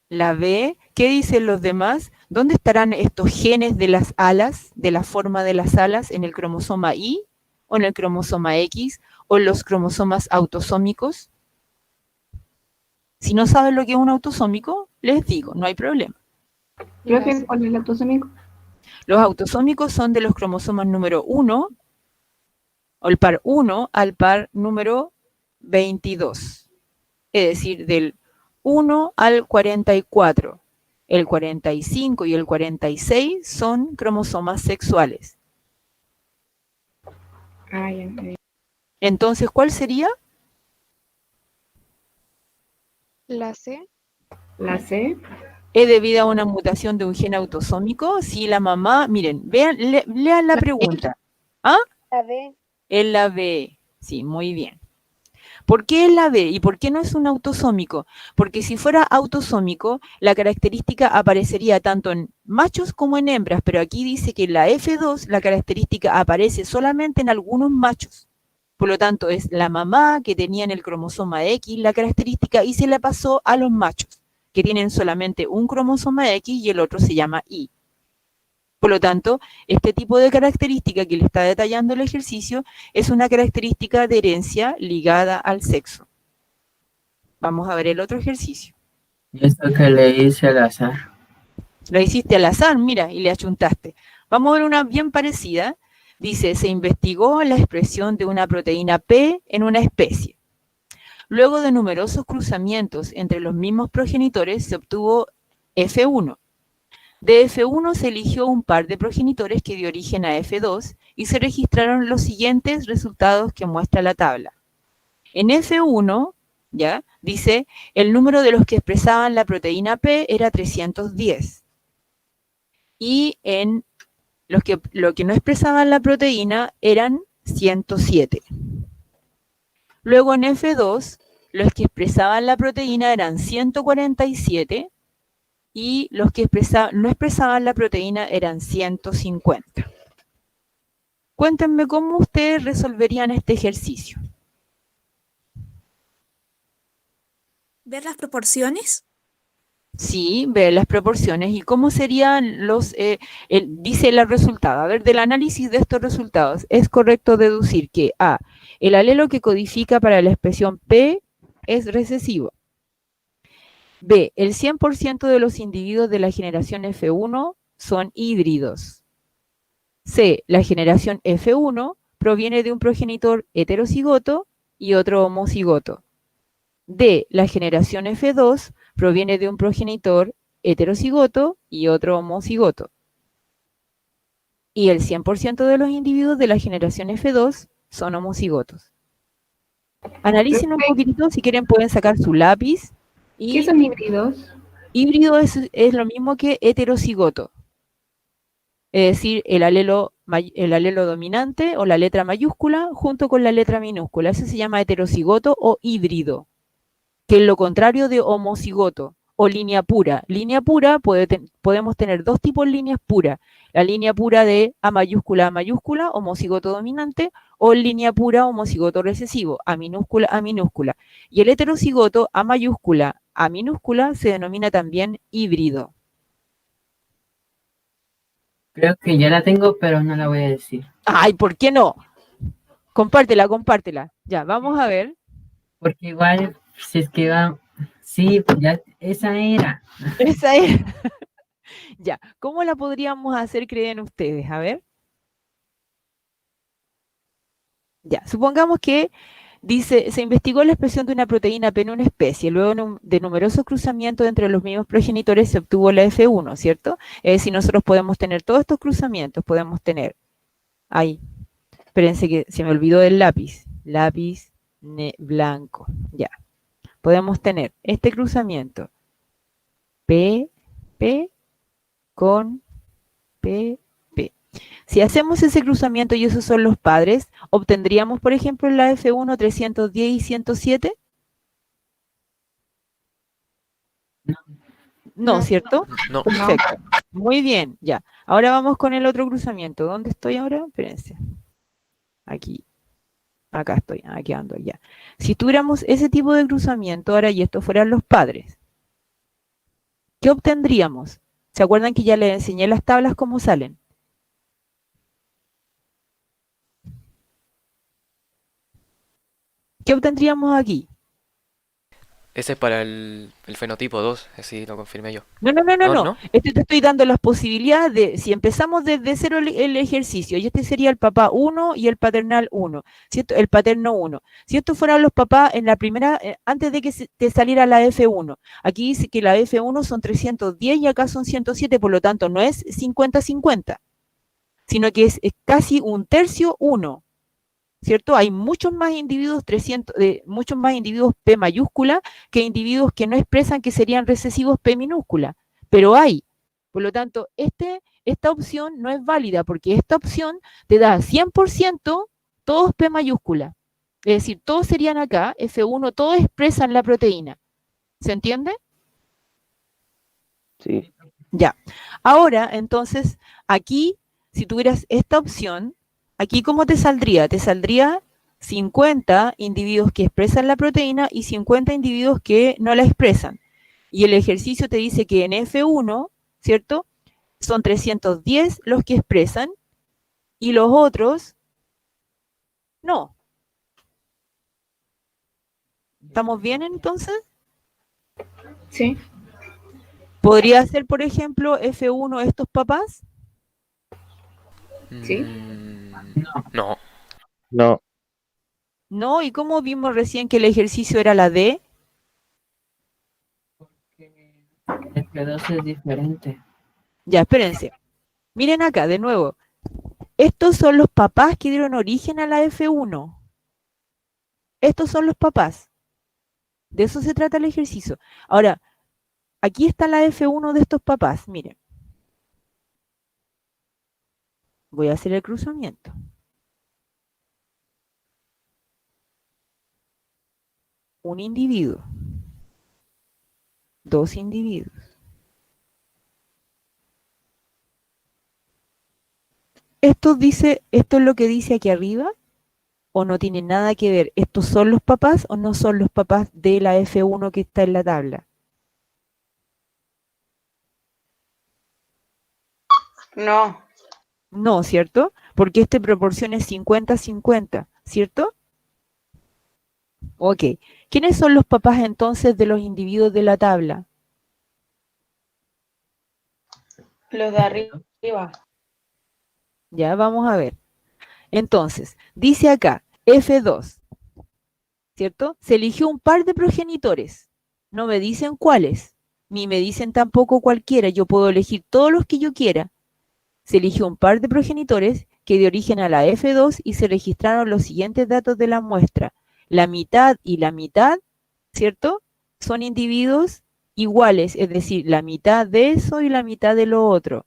la B? ¿Qué dicen los demás? ¿Dónde estarán estos genes de las alas, de la forma de las alas, en el cromosoma Y, o en el cromosoma X, o en los cromosomas autosómicos? Si no saben lo que es un autosómico, les digo, no hay problema. Profe, ¿cuál es el autosómico? Los autosómicos son de los cromosomas número 1, o el par 1 al par número 22. Es decir, del 1 al 44. El 45 y el 46 son cromosomas sexuales. Ah, ya. Entonces, ¿cuál sería? La C. La C. ¿Es debido a una mutación de un gen autosómico? Si la mamá, miren, vean, lean la pregunta. ¿Ah? La B. Es la B. Sí, muy bien. ¿Por qué es la B y por qué no es un autosómico? Porque si fuera autosómico, la característica aparecería tanto en machos como en hembras, pero aquí dice que en la F2 la característica aparece solamente en algunos machos. Por lo tanto, es la mamá que tenía en el cromosoma X la característica y se la pasó a los machos, que tienen solamente un cromosoma X y el otro se llama Y. Por lo tanto, este tipo de característica que le está detallando el ejercicio es una característica de herencia ligada al sexo. Vamos a ver el otro ejercicio. Y esto que le hice al azar. Lo hiciste al azar, mira, y le achuntaste. Vamos a ver una bien parecida. Dice, se investigó la expresión de una proteína P en una especie. Luego de numerosos cruzamientos entre los mismos progenitores, se obtuvo F1. De F1 se eligió un par de progenitores que dio origen a F2 y se registraron los siguientes resultados que muestra la tabla. En F1, ¿ya? Dice, el número de los que expresaban la proteína P era 310. Y en lo que no expresaban la proteína eran 107. Luego en F2, los que expresaban la proteína eran 147 y los que no expresaban la proteína eran 150. Cuéntenme cómo ustedes resolverían este ejercicio. ¿Ver las proporciones? Sí, ver las proporciones y cómo serían dice el resultado. A ver, del análisis de estos resultados, es correcto deducir que A, el alelo que codifica para la expresión P es recesivo. B, el 100% de los individuos de la generación F1 son híbridos. C, la generación F1 proviene de un progenitor heterocigoto y otro homocigoto. D, la generación F2 proviene de un progenitor heterocigoto y otro homocigoto. Y el 100% de los individuos de la generación F2 son homocigotos. Analicen un poquitito, si quieren pueden sacar su lápiz. Y ¿Qué son híbridos? híbrido es lo mismo que heterocigoto. Es decir, el alelo dominante o la letra mayúscula junto con la letra minúscula. Eso se llama heterocigoto o híbrido, que es lo contrario de homocigoto o línea pura. Línea pura, podemos tener dos tipos de líneas puras. La línea pura de A mayúscula, homocigoto dominante, o línea pura, homocigoto recesivo, A minúscula. Y el heterocigoto, A minúscula, se denomina también híbrido. Creo que ya la tengo, pero no la voy a decir. ¡Ay, ¿por qué no? Compártela. Ya, vamos a ver. Porque igual, si es que va... Sí, ya esa era. Esa es. Ya, ¿cómo la podríamos hacer, creen ustedes? A ver. Ya, supongamos que dice, se investigó la expresión de una proteína P en una especie, luego de numerosos cruzamientos entre los mismos progenitores se obtuvo la F1, ¿cierto? Es decir, nosotros podemos tener todos estos cruzamientos, podemos tener, ahí, espérense que se me olvidó del lápiz blanco, ya. Podemos tener este cruzamiento, P con P. Si hacemos ese cruzamiento y esos son los padres, ¿obtendríamos, por ejemplo, en la F1 310 y 107? No, ¿cierto? No. Perfecto. Muy bien, ya. Ahora vamos con el otro cruzamiento. ¿Dónde estoy ahora? Espérense. Aquí. Acá estoy, aquí ando, ya. Si tuviéramos ese tipo de cruzamiento ahora y estos fueran los padres, ¿qué obtendríamos? ¿Se acuerdan que ya les enseñé las tablas cómo salen? ¿Qué obtendríamos aquí? Ese es para el fenotipo 2, así lo confirmé yo. No. ¿No? Te estoy dando las posibilidades de, si empezamos desde cero el ejercicio, y este sería el papá 1 y el paternal 1, ¿cierto? El paterno 1. Si estos fueran los papás en la primera, antes de que te saliera la F1, aquí dice que la F1 son 310 y acá son 107, por lo tanto no es 50-50, sino que es casi un tercio 1. ¿Cierto? Hay muchos más individuos, muchos más individuos P mayúscula que individuos que no expresan que serían recesivos P minúscula, pero hay. Por lo tanto, esta opción no es válida porque esta opción te da 100% todos P mayúscula. Es decir, todos serían acá, F1, todos expresan la proteína. ¿Se entiende? Sí. Ya. Ahora, entonces, aquí, si tuvieras esta opción, aquí, ¿cómo te saldría? Te saldría 50 individuos que expresan la proteína y 50 individuos que no la expresan. Y el ejercicio te dice que en F1, ¿cierto? Son 310 los que expresan y los otros no. ¿Estamos bien entonces? Sí. ¿Podría ser, por ejemplo, F1 estos papás? Sí. No. No. No, ¿y cómo vimos recién que el ejercicio era la D? F2 es diferente. Ya, espérense. Miren acá, de nuevo. Estos son los papás que dieron origen a la F1. Estos son los papás. De eso se trata el ejercicio. Ahora, aquí está la F1 de estos papás, miren. Voy a hacer el cruzamiento. Un individuo. Dos individuos. ¿Esto es lo que dice aquí arriba? ¿O no tiene nada que ver? ¿Estos son los papás o no son los papás de la F1 que está en la tabla? No. No, ¿cierto? Porque esta proporción es 50-50, ¿cierto? Ok. ¿Quiénes son los papás entonces de los individuos de la tabla? Los de arriba. Ya, vamos a ver. Entonces, dice acá, F2, ¿cierto? Se eligió un par de progenitores. No me dicen cuáles, ni me dicen tampoco cualquiera. Yo puedo elegir todos los que yo quiera. Se eligió un par de progenitores que dio origen a la F2 y se registraron los siguientes datos de la muestra. La mitad y la mitad, ¿cierto? Son individuos iguales, es decir, la mitad de eso y la mitad de lo otro.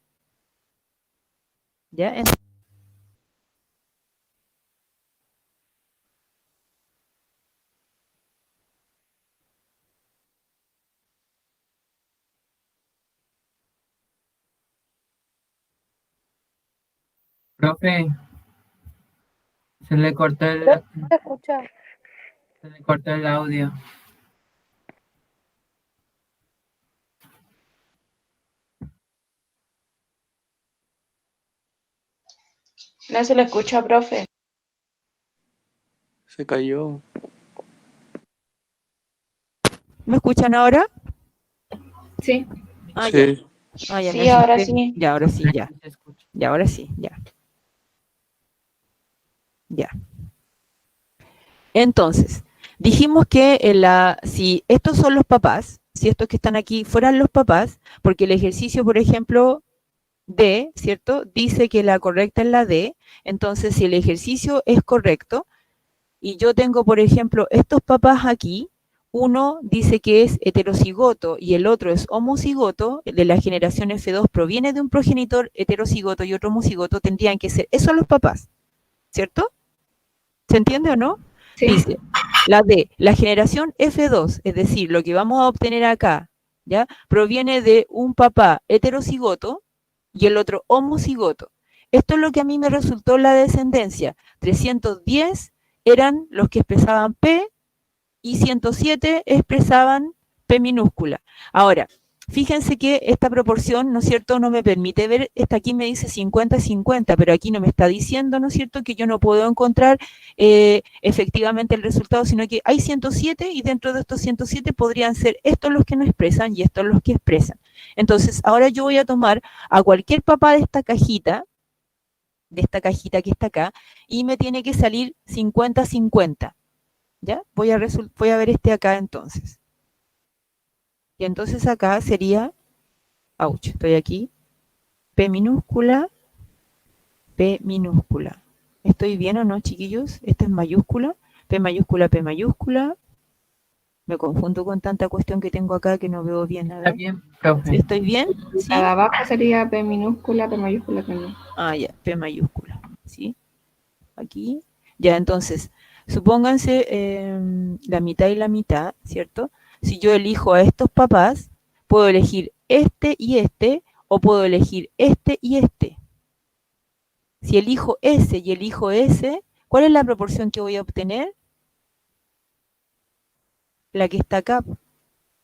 ¿Ya? Profe, se le cortó No te escucho. se le cortó el audio. No se le escucha, profe. Se cayó. ¿Me escuchan ahora? Sí. Ah, ya. Sí. Ah, ya, Sí, me ahora asusté. sí. Ya, ahora sí, ya. Se escucha. Ya, ahora sí, ya. Ya. Entonces, dijimos que si estos son los papás, si estos que están aquí fueran los papás, porque el ejercicio, por ejemplo, D, ¿cierto? Dice que la correcta es la D, entonces si el ejercicio es correcto, y yo tengo, por ejemplo, estos papás aquí, uno dice que es heterocigoto y el otro es homocigoto, el de la generación F2 proviene de un progenitor heterocigoto y otro homocigoto, tendrían que ser, esos son los papás, ¿cierto? ¿Se entiende o no? Sí. Dice, la D, la generación F2, es decir, lo que vamos a obtener acá, ¿ya? Proviene de un papá heterocigoto y el otro homocigoto. Esto es lo que a mí me resultó la descendencia. 310 eran los que expresaban P y 107 expresaban P minúscula. Ahora, fíjense que esta proporción, ¿no es cierto?, no me permite ver, esta aquí me dice 50-50, pero aquí no me está diciendo, ¿no es cierto?, que yo no puedo encontrar efectivamente el resultado, sino que hay 107 y dentro de estos 107 podrían ser estos los que no expresan y estos los que expresan. Entonces, ahora yo voy a tomar a cualquier papá de esta cajita que está acá, y me tiene que salir 50-50. ¿Ya? Voy a ver este acá entonces. Y entonces acá sería, ouch, estoy aquí, P minúscula. ¿Estoy bien o no, chiquillos? Esta es mayúscula, P mayúscula, P mayúscula. Me confundo con tanta cuestión que tengo acá que no veo bien. A ¿Está ver. bien, profe? ¿Estoy bien? ¿Sí? La de abajo sería P minúscula, P mayúscula, P minúscula. Ah, ya, P mayúscula, ¿sí? Aquí. Ya, entonces, supónganse la mitad y la mitad, ¿cierto? Si yo elijo a estos papás, puedo elegir este y este, o puedo elegir este y este. Si elijo ese y elijo ese, ¿cuál es la proporción que voy a obtener? La que está acá.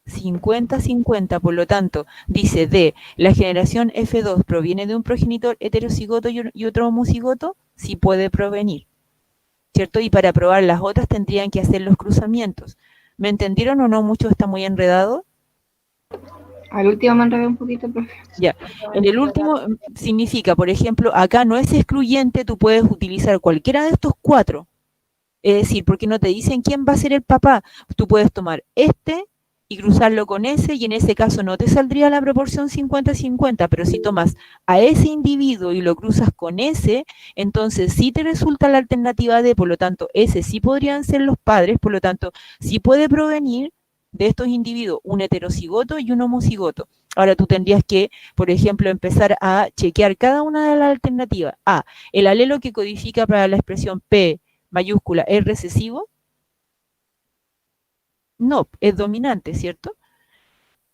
50-50, por lo tanto, dice D, la generación F2 proviene de un progenitor heterocigoto y otro homocigoto, sí puede provenir, ¿cierto? Y para probar las otras tendrían que hacer los cruzamientos. ¿Me entendieron o no? Mucho está muy enredado. Al último me enredé un poquito, profe. Ya, en el último significa, por ejemplo, acá no es excluyente, tú puedes utilizar cualquiera de estos cuatro. Es decir, porque no te dicen quién va a ser el papá. Tú puedes tomar este y cruzarlo con S, y en ese caso no te saldría la proporción 50-50, pero si tomas a ese individuo y lo cruzas con S, entonces sí te resulta la alternativa D, por lo tanto, S sí podrían ser los padres, por lo tanto, sí puede provenir de estos individuos un heterocigoto y un homocigoto. Ahora tú tendrías que, por ejemplo, empezar a chequear cada una de las alternativas. A, el alelo que codifica para la expresión P mayúscula es recesivo. No, es dominante, ¿cierto?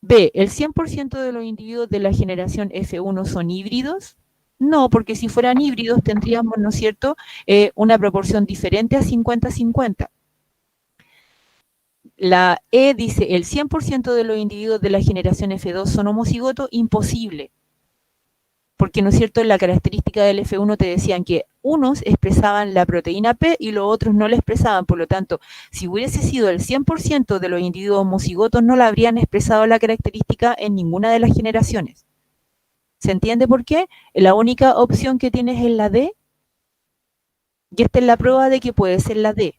B, ¿el 100% de los individuos de la generación F1 son híbridos? No, porque si fueran híbridos tendríamos, ¿no es cierto?, una proporción diferente a 50-50. La E dice, ¿el 100% de los individuos de la generación F2 son homocigotos? Imposible. Porque, ¿no es cierto?, en la característica del F1 te decían que unos expresaban la proteína P y los otros no la expresaban. Por lo tanto, si hubiese sido el 100% de los individuos homocigotos, no la habrían expresado la característica en ninguna de las generaciones. ¿Se entiende por qué? La única opción que tienes es la D. Y esta es la prueba de que puede ser la D.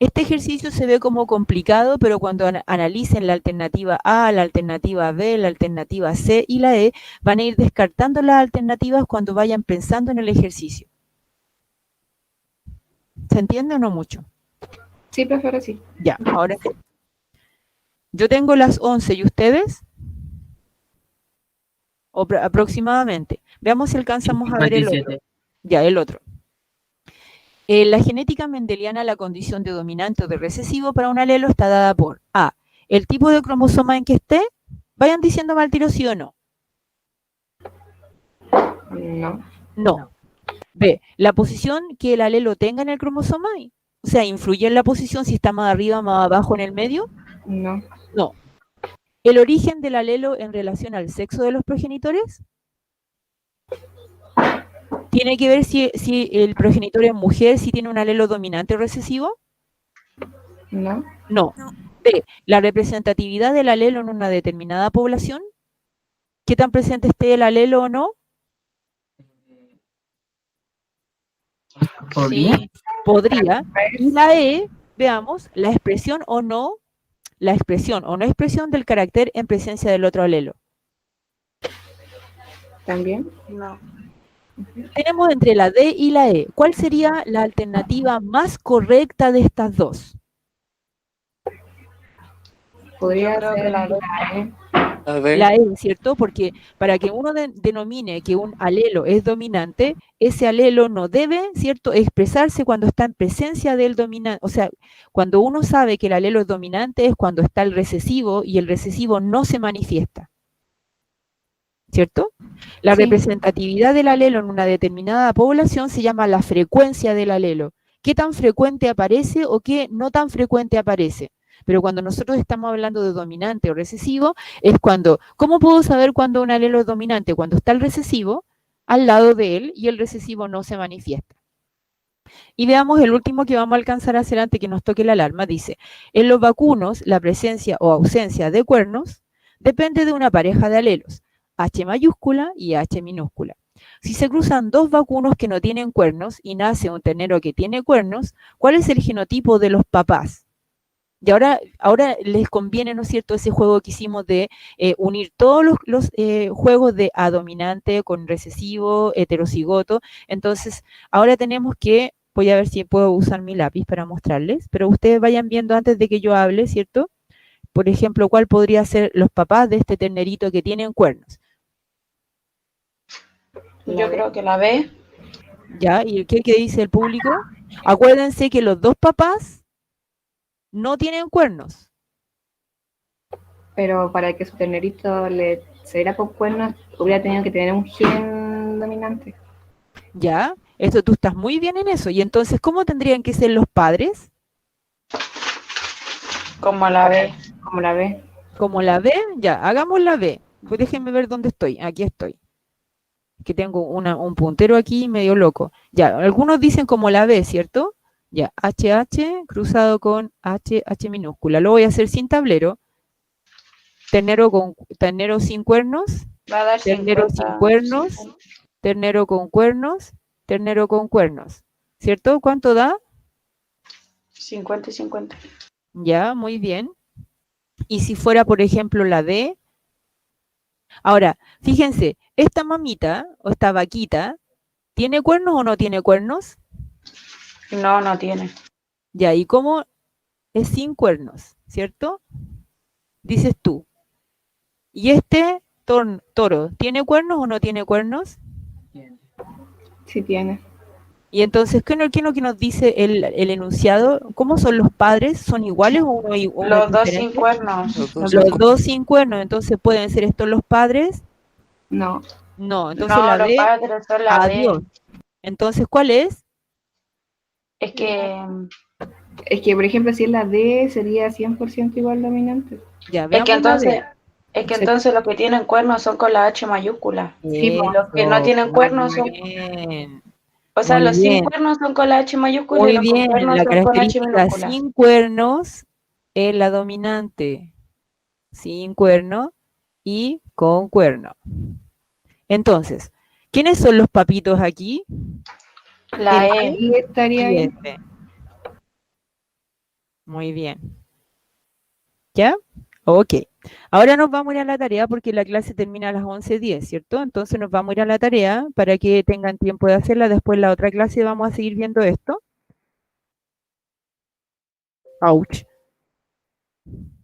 Este ejercicio se ve como complicado, pero cuando analicen la alternativa A, la alternativa B, la alternativa C y la E, van a ir descartando las alternativas cuando vayan pensando en el ejercicio. ¿Se entiende o no mucho? Sí, profe, ahora sí. Ya, ahora sí. Yo tengo las 11, ¿y ustedes? O aproximadamente. Veamos si alcanzamos a ver el otro. 57. Ya, el otro. En la genética mendeliana, la condición de dominante o de recesivo para un alelo está dada por A, el tipo de cromosoma en que esté. Vayan diciéndome al tiro sí o no. No. No. B, la posición que el alelo tenga en el cromosoma. O sea, ¿influye en la posición si está más arriba, más abajo, en el medio? No. No. ¿El origen del alelo en relación al sexo de los progenitores? ¿Tiene que ver si el progenitor es mujer, si tiene un alelo dominante o recesivo? No. No. No. B, la representatividad del alelo en una determinada población. ¿Qué tan presente esté el alelo o no? ¿Podría? Sí. Podría. Y la E, veamos, la expresión o no expresión del carácter en presencia del otro alelo. También. No. Tenemos entre la D y la E. ¿Cuál sería la alternativa más correcta de estas dos? Podría Yo creo ser que la D. E. A ver, La E, ¿cierto? Porque para que uno denomine que un alelo es dominante, ese alelo no debe, ¿cierto?, expresarse cuando está en presencia del dominante. O sea, cuando uno sabe que el alelo es dominante es cuando está el recesivo y el recesivo no se manifiesta. ¿Cierto? La Sí. representatividad del alelo en una determinada población se llama la frecuencia del alelo. ¿Qué tan frecuente aparece o qué no tan frecuente aparece? Pero cuando nosotros estamos hablando de dominante o recesivo, es cuando, ¿cómo puedo saber cuándo un alelo es dominante? Cuando está el recesivo al lado de él y el recesivo no se manifiesta. Y veamos el último que vamos a alcanzar a hacer antes que nos toque la alarma. Dice, en los vacunos, la presencia o ausencia de cuernos depende de una pareja de alelos, H mayúscula y H minúscula. Si se cruzan dos vacunos que no tienen cuernos y nace un ternero que tiene cuernos, ¿cuál es el genotipo de los papás? Y ahora les conviene, ¿no es cierto?, ese juego que hicimos de unir todos los juegos de A dominante con recesivo, heterocigoto. Entonces, ahora tenemos que, voy a ver si puedo usar mi lápiz para mostrarles, pero ustedes vayan viendo antes de que yo hable, ¿cierto? Por ejemplo, ¿cuál podría ser los papás de este ternerito que tienen cuernos? Yo creo que la B. ¿Ya? ¿Y qué dice el público? Acuérdense que los dos papás no tienen cuernos. Pero para que su ternerito le saliera con cuernos, hubiera tenido que tener un gen dominante. ¿Ya? Esto tú estás muy bien en eso. Y entonces, ¿cómo tendrían que ser los padres? Como la B. Como la B. Como la B, ya, hagamos la B. Pues déjenme ver dónde estoy. Aquí estoy. Que tengo un puntero aquí medio loco. Ya, algunos dicen como la B, ¿cierto? Ya, HH cruzado con HH minúscula. Lo voy a hacer sin tablero. Ternero sin cuernos, Va a dar ternero sin 50. cuernos, ternero con cuernos, ternero con cuernos. ¿Cierto? ¿Cuánto da? 50 y 50. Ya, muy bien. Y si fuera, por ejemplo, la D. Ahora, fíjense, esta mamita o esta vaquita, ¿tiene cuernos o no tiene cuernos? No, no tiene. Ya, ¿y cómo es sin cuernos? ¿Cierto? Dices tú. ¿Y este toro, tiene cuernos o no tiene cuernos? Sí tiene. Y entonces, ¿qué es lo que nos dice el enunciado? ¿Cómo son los padres? ¿Son iguales o uno es Los dos sin diferente? cuernos. Los dos Los son dos sin cuernos, entonces ¿pueden ser estos los padres? No. No, entonces No, la los B, padres son la adiós. B. Entonces, ¿cuál es? Es que, Es que, por ejemplo, si es la D, sería 100% igual dominante. Ya, es que veamos la D. entonces, es que entonces los que tienen cuernos son con la H mayúscula. Sí, Y po. los que no Eso, tienen muy cuernos son, bien, o sea, muy los sin bien, cuernos son con la H mayúscula y muy los con bien. cuernos La son con H característica minúscula. sin cuernos es la dominante. Sin cuerno y con cuerno. Entonces, ¿quiénes son los papitos aquí? La Este E. Ahí estaría y bien. este. Muy bien. ¿Ya? Ok. Ahora nos vamos a ir a la tarea porque la clase termina a las 11:10, ¿cierto? Entonces nos vamos a ir a la tarea para que tengan tiempo de hacerla. Después la otra clase vamos a seguir viendo esto. Ouch.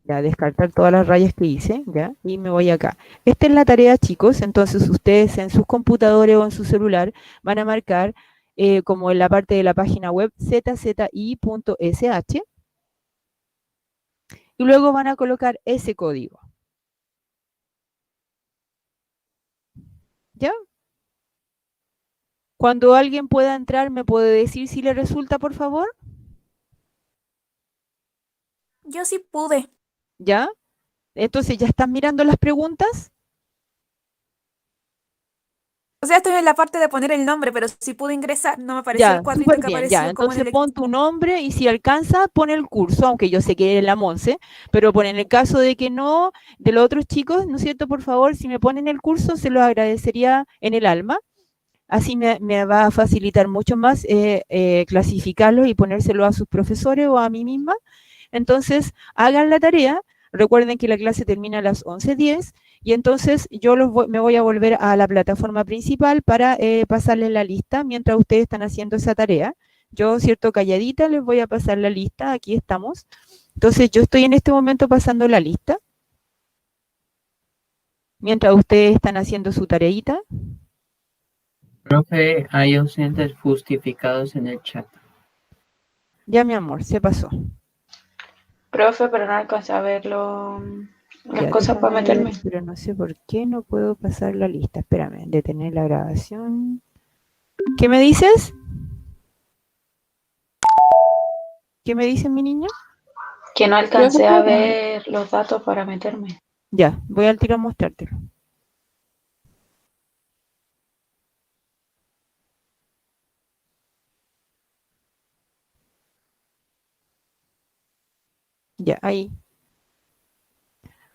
Ya, descartar todas las rayas que hice, ¿ya? Y me voy acá. Esta es la tarea, chicos. Entonces ustedes en sus computadores o en su celular van a marcar como en la parte de la página web zzI.sh y luego van a colocar ese código. ¿Ya? Cuando alguien pueda entrar, ¿me puede decir si le resulta, por favor? Yo sí pude. ¿Ya? Entonces, ¿ya están mirando las preguntas? O sea, estoy en la parte de poner el nombre, pero sí pude ingresar. No me apareció Ya, el cuadrito súper que bien, ya. apareció como en Entonces el... pon tu nombre y si alcanza, pon el curso, aunque yo sé que eres la Monse, pero pon en el caso de que no, de los otros chicos, ¿no es cierto? Por favor, si me ponen el curso, se lo agradecería en el alma. Así me va a facilitar mucho más clasificarlo y ponérselo a sus profesores o a mí misma. Entonces, hagan la tarea. Recuerden que la clase termina a las 11:10 y entonces yo me voy a volver a la plataforma principal para pasarles la lista mientras ustedes están haciendo esa tarea. Yo, cierto, calladita, les voy a pasar la lista. Aquí estamos. Entonces, yo estoy en este momento pasando la lista mientras ustedes están haciendo su tareita. Profe, hay ausentes justificados en el chat. Ya, mi amor, se pasó. Profe, pero no alcancé a ver las Ya, cosas para déjame ver, meterme. pero no sé por qué no puedo pasar la lista. Espérame, detener la grabación. ¿Qué me dices? ¿Qué me dice mi niño? Que no alcancé a ver los datos para meterme. Ya, voy al tiro a mostrártelo. Ya, ahí.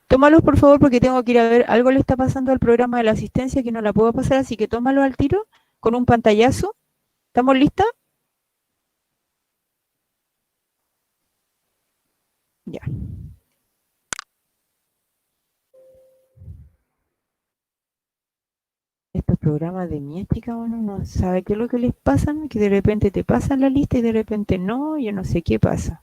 Tómalos por favor porque tengo que ir a ver, algo le está pasando al programa de la asistencia que no la puedo pasar, así que tómalo al tiro con un pantallazo. ¿Estamos listas? Ya. Estos programas de miéstica, uno no sabe qué es lo que les pasa, que de repente te pasan la lista y de repente no, yo no sé qué pasa.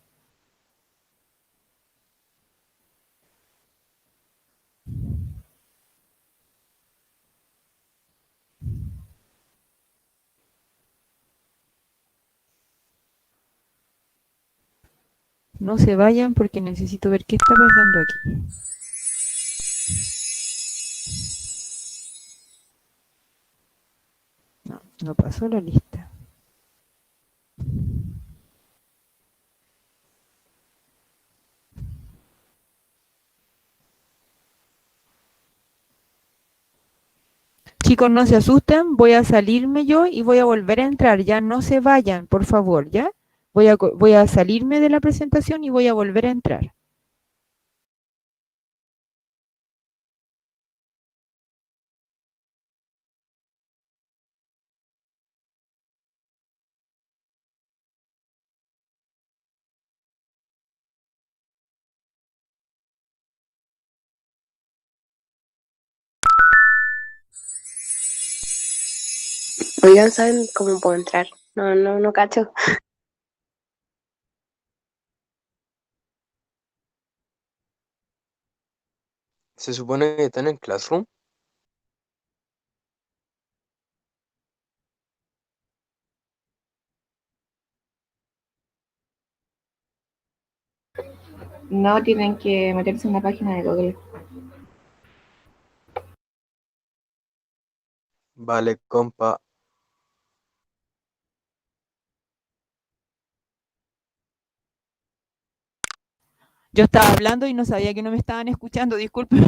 No se vayan porque necesito ver qué está pasando aquí. No, no pasó la lista. Chicos, no se asusten, voy a salirme yo y voy a volver a entrar. Ya no se vayan, por favor, ¿ya? Voy a salirme de la presentación y voy a volver a entrar. Oigan, ¿saben cómo puedo entrar? No cacho. Se supone que están en Classroom. No, tienen que meterse en la página de Google. Vale, compa. Yo estaba hablando y no sabía que no me estaban escuchando, disculpen.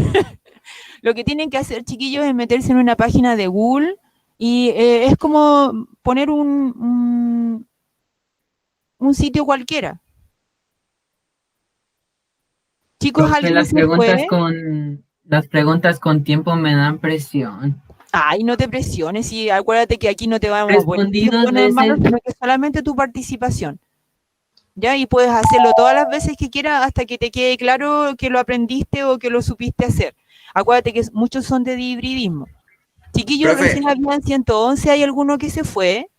Lo que tienen que hacer, chiquillos, es meterse en una página de Google y es como poner un sitio cualquiera. Chicos, Profe, ¿alguien se fue? las preguntas con tiempo me dan presión. Ay, no te presiones, y acuérdate que aquí no te vamos a poner Respondí 2 bueno o malo, veces. sino que solamente tu participación. ¿Ya? Y puedes hacerlo todas las veces que quieras hasta que te quede claro que lo aprendiste o que lo supiste hacer. Acuérdate que muchos son de hibridismo. Chiquillos, Profe. recién habían 111, ¿hay alguno que se fue?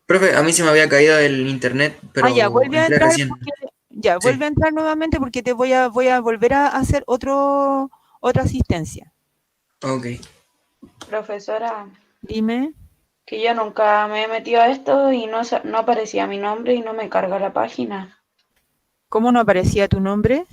Profe, a mí se me había caído el internet, pero Ya, vuelve a entré entrar recién. porque, ya, Sí. vuelve a entrar nuevamente porque te voy a volver a hacer otra asistencia. Ok. Profesora, Dime. que yo nunca me he metido a esto y no aparecía mi nombre y no me carga la página. ¿Cómo no aparecía tu nombre?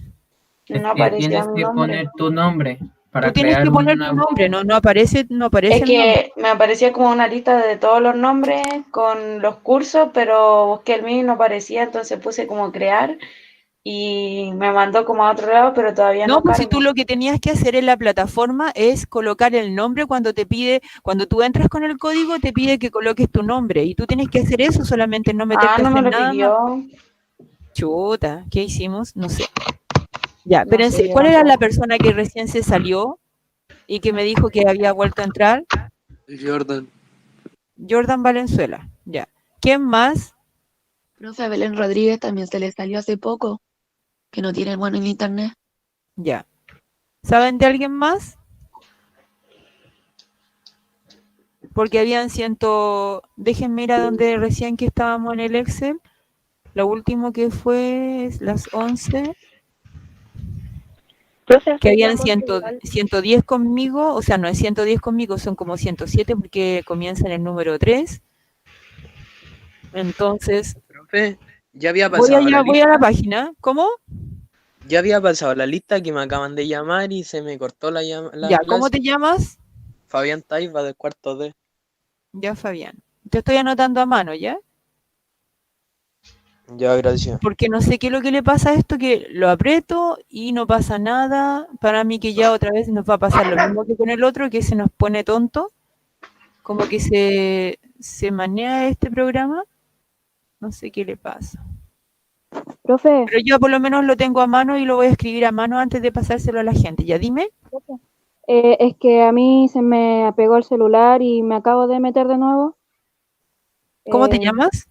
Es No que aparecía tienes mi que nombre. poner tu nombre para Tú tienes crear que un poner tu nuevo. nombre, no aparece Es el nombre. que me aparecía como una lista de todos los nombres con los cursos, pero busqué el mío y no aparecía, entonces puse como crear y me mandó como a otro lado, pero todavía No, no pues si carga. tú lo que tenías que hacer en la plataforma es colocar el nombre cuando te pide, cuando tú entras con el código, te pide que coloques tu nombre. Y tú tienes que hacer eso, solamente no meterte a No me hacer lo nada más. pidió. Chuta, ¿qué hicimos? No sé. Ya, No sé, espérense, yo ¿cuál era la tampoco. persona que recién se salió y que me dijo que había vuelto a entrar? Jordan. Jordan Valenzuela, ya. ¿Quién más? Profe, a Belén Rodríguez también se le salió hace poco, que no tiene bueno en internet. Ya. ¿Saben de alguien más? Porque habían déjenme ir a donde recién que estábamos en el Excel. Lo último que fue es las 11, Profe, que habían seríamos igual. 110 conmigo, o sea, no es 110 conmigo, son como 107 porque comienza en el número 3. Entonces, Profe, ya había voy pasado la a la lista. página. ¿Cómo? Ya había pasado la lista que me acaban de llamar y se me cortó la Ya, ¿cómo clase. te llamas? Fabián Taiba del cuarto D. Ya, Fabián. Te estoy anotando a mano, ¿ya? Ya, gracias. Porque no sé qué es lo que le pasa a esto, que lo aprieto y no pasa nada. Para mí que ya otra vez nos va a pasar lo mismo que con el otro, que se nos pone tonto. Como que se manea este programa. No sé qué le pasa. Profe, Pero yo por lo menos lo tengo a mano y lo voy a escribir a mano antes de pasárselo a la gente. Ya dime. es que a mí se me apegó el celular y me acabo de meter de nuevo. ¿Cómo te llamas?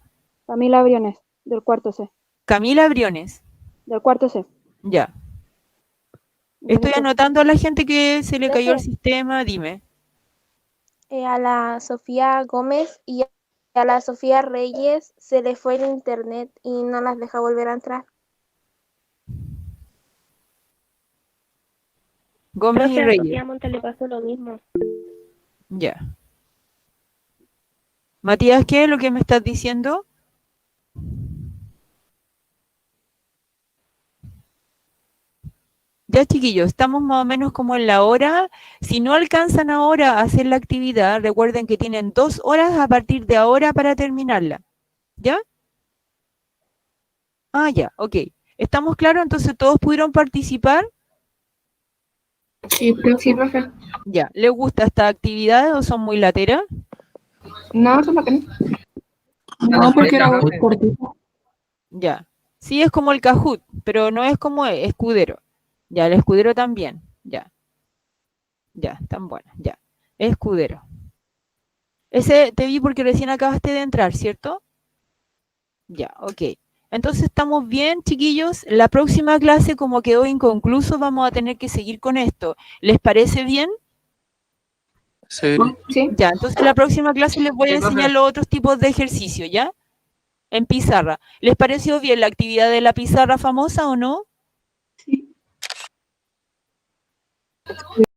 Camila Briones, del cuarto C. Camila Briones. Del cuarto C. Ya. Estoy anotando a la gente que se le cayó el sistema. Dime. A la Sofía Gómez y a la Sofía Reyes se le fue el internet y no las deja volver a entrar. Gómez Profe, y a Reyes. Sofía Monte le pasó lo mismo. Ya. Matías, ¿qué es lo que me estás diciendo? Ya, chiquillos, estamos más o menos como en la hora. Si no alcanzan ahora a hacer la actividad, recuerden que tienen 2 horas a partir de ahora para terminarla. ¿Ya? Ah, ya, ok. ¿Estamos claros? Entonces, ¿todos pudieron participar? Sí, profe. Ya. ¿Les gusta esta actividad o son muy lateras? No, solo que no. No, porque era cortito. Ya. Sí, es como el Kahoot, pero no es como Escudero. Ya, el Escudero también. Ya. Ya, tan buena. Ya. Escudero. Ese te vi porque recién acabaste de entrar, ¿cierto? Ya, ok. Entonces estamos bien, chiquillos. La próxima clase, como quedó inconcluso, vamos a tener que seguir con esto. ¿Les parece bien? Sí. Sí. Ya, entonces la próxima clase les voy a enseñar los otros tipos de ejercicio, ¿ya? En pizarra. ¿Les pareció bien la actividad de la pizarra famosa o no?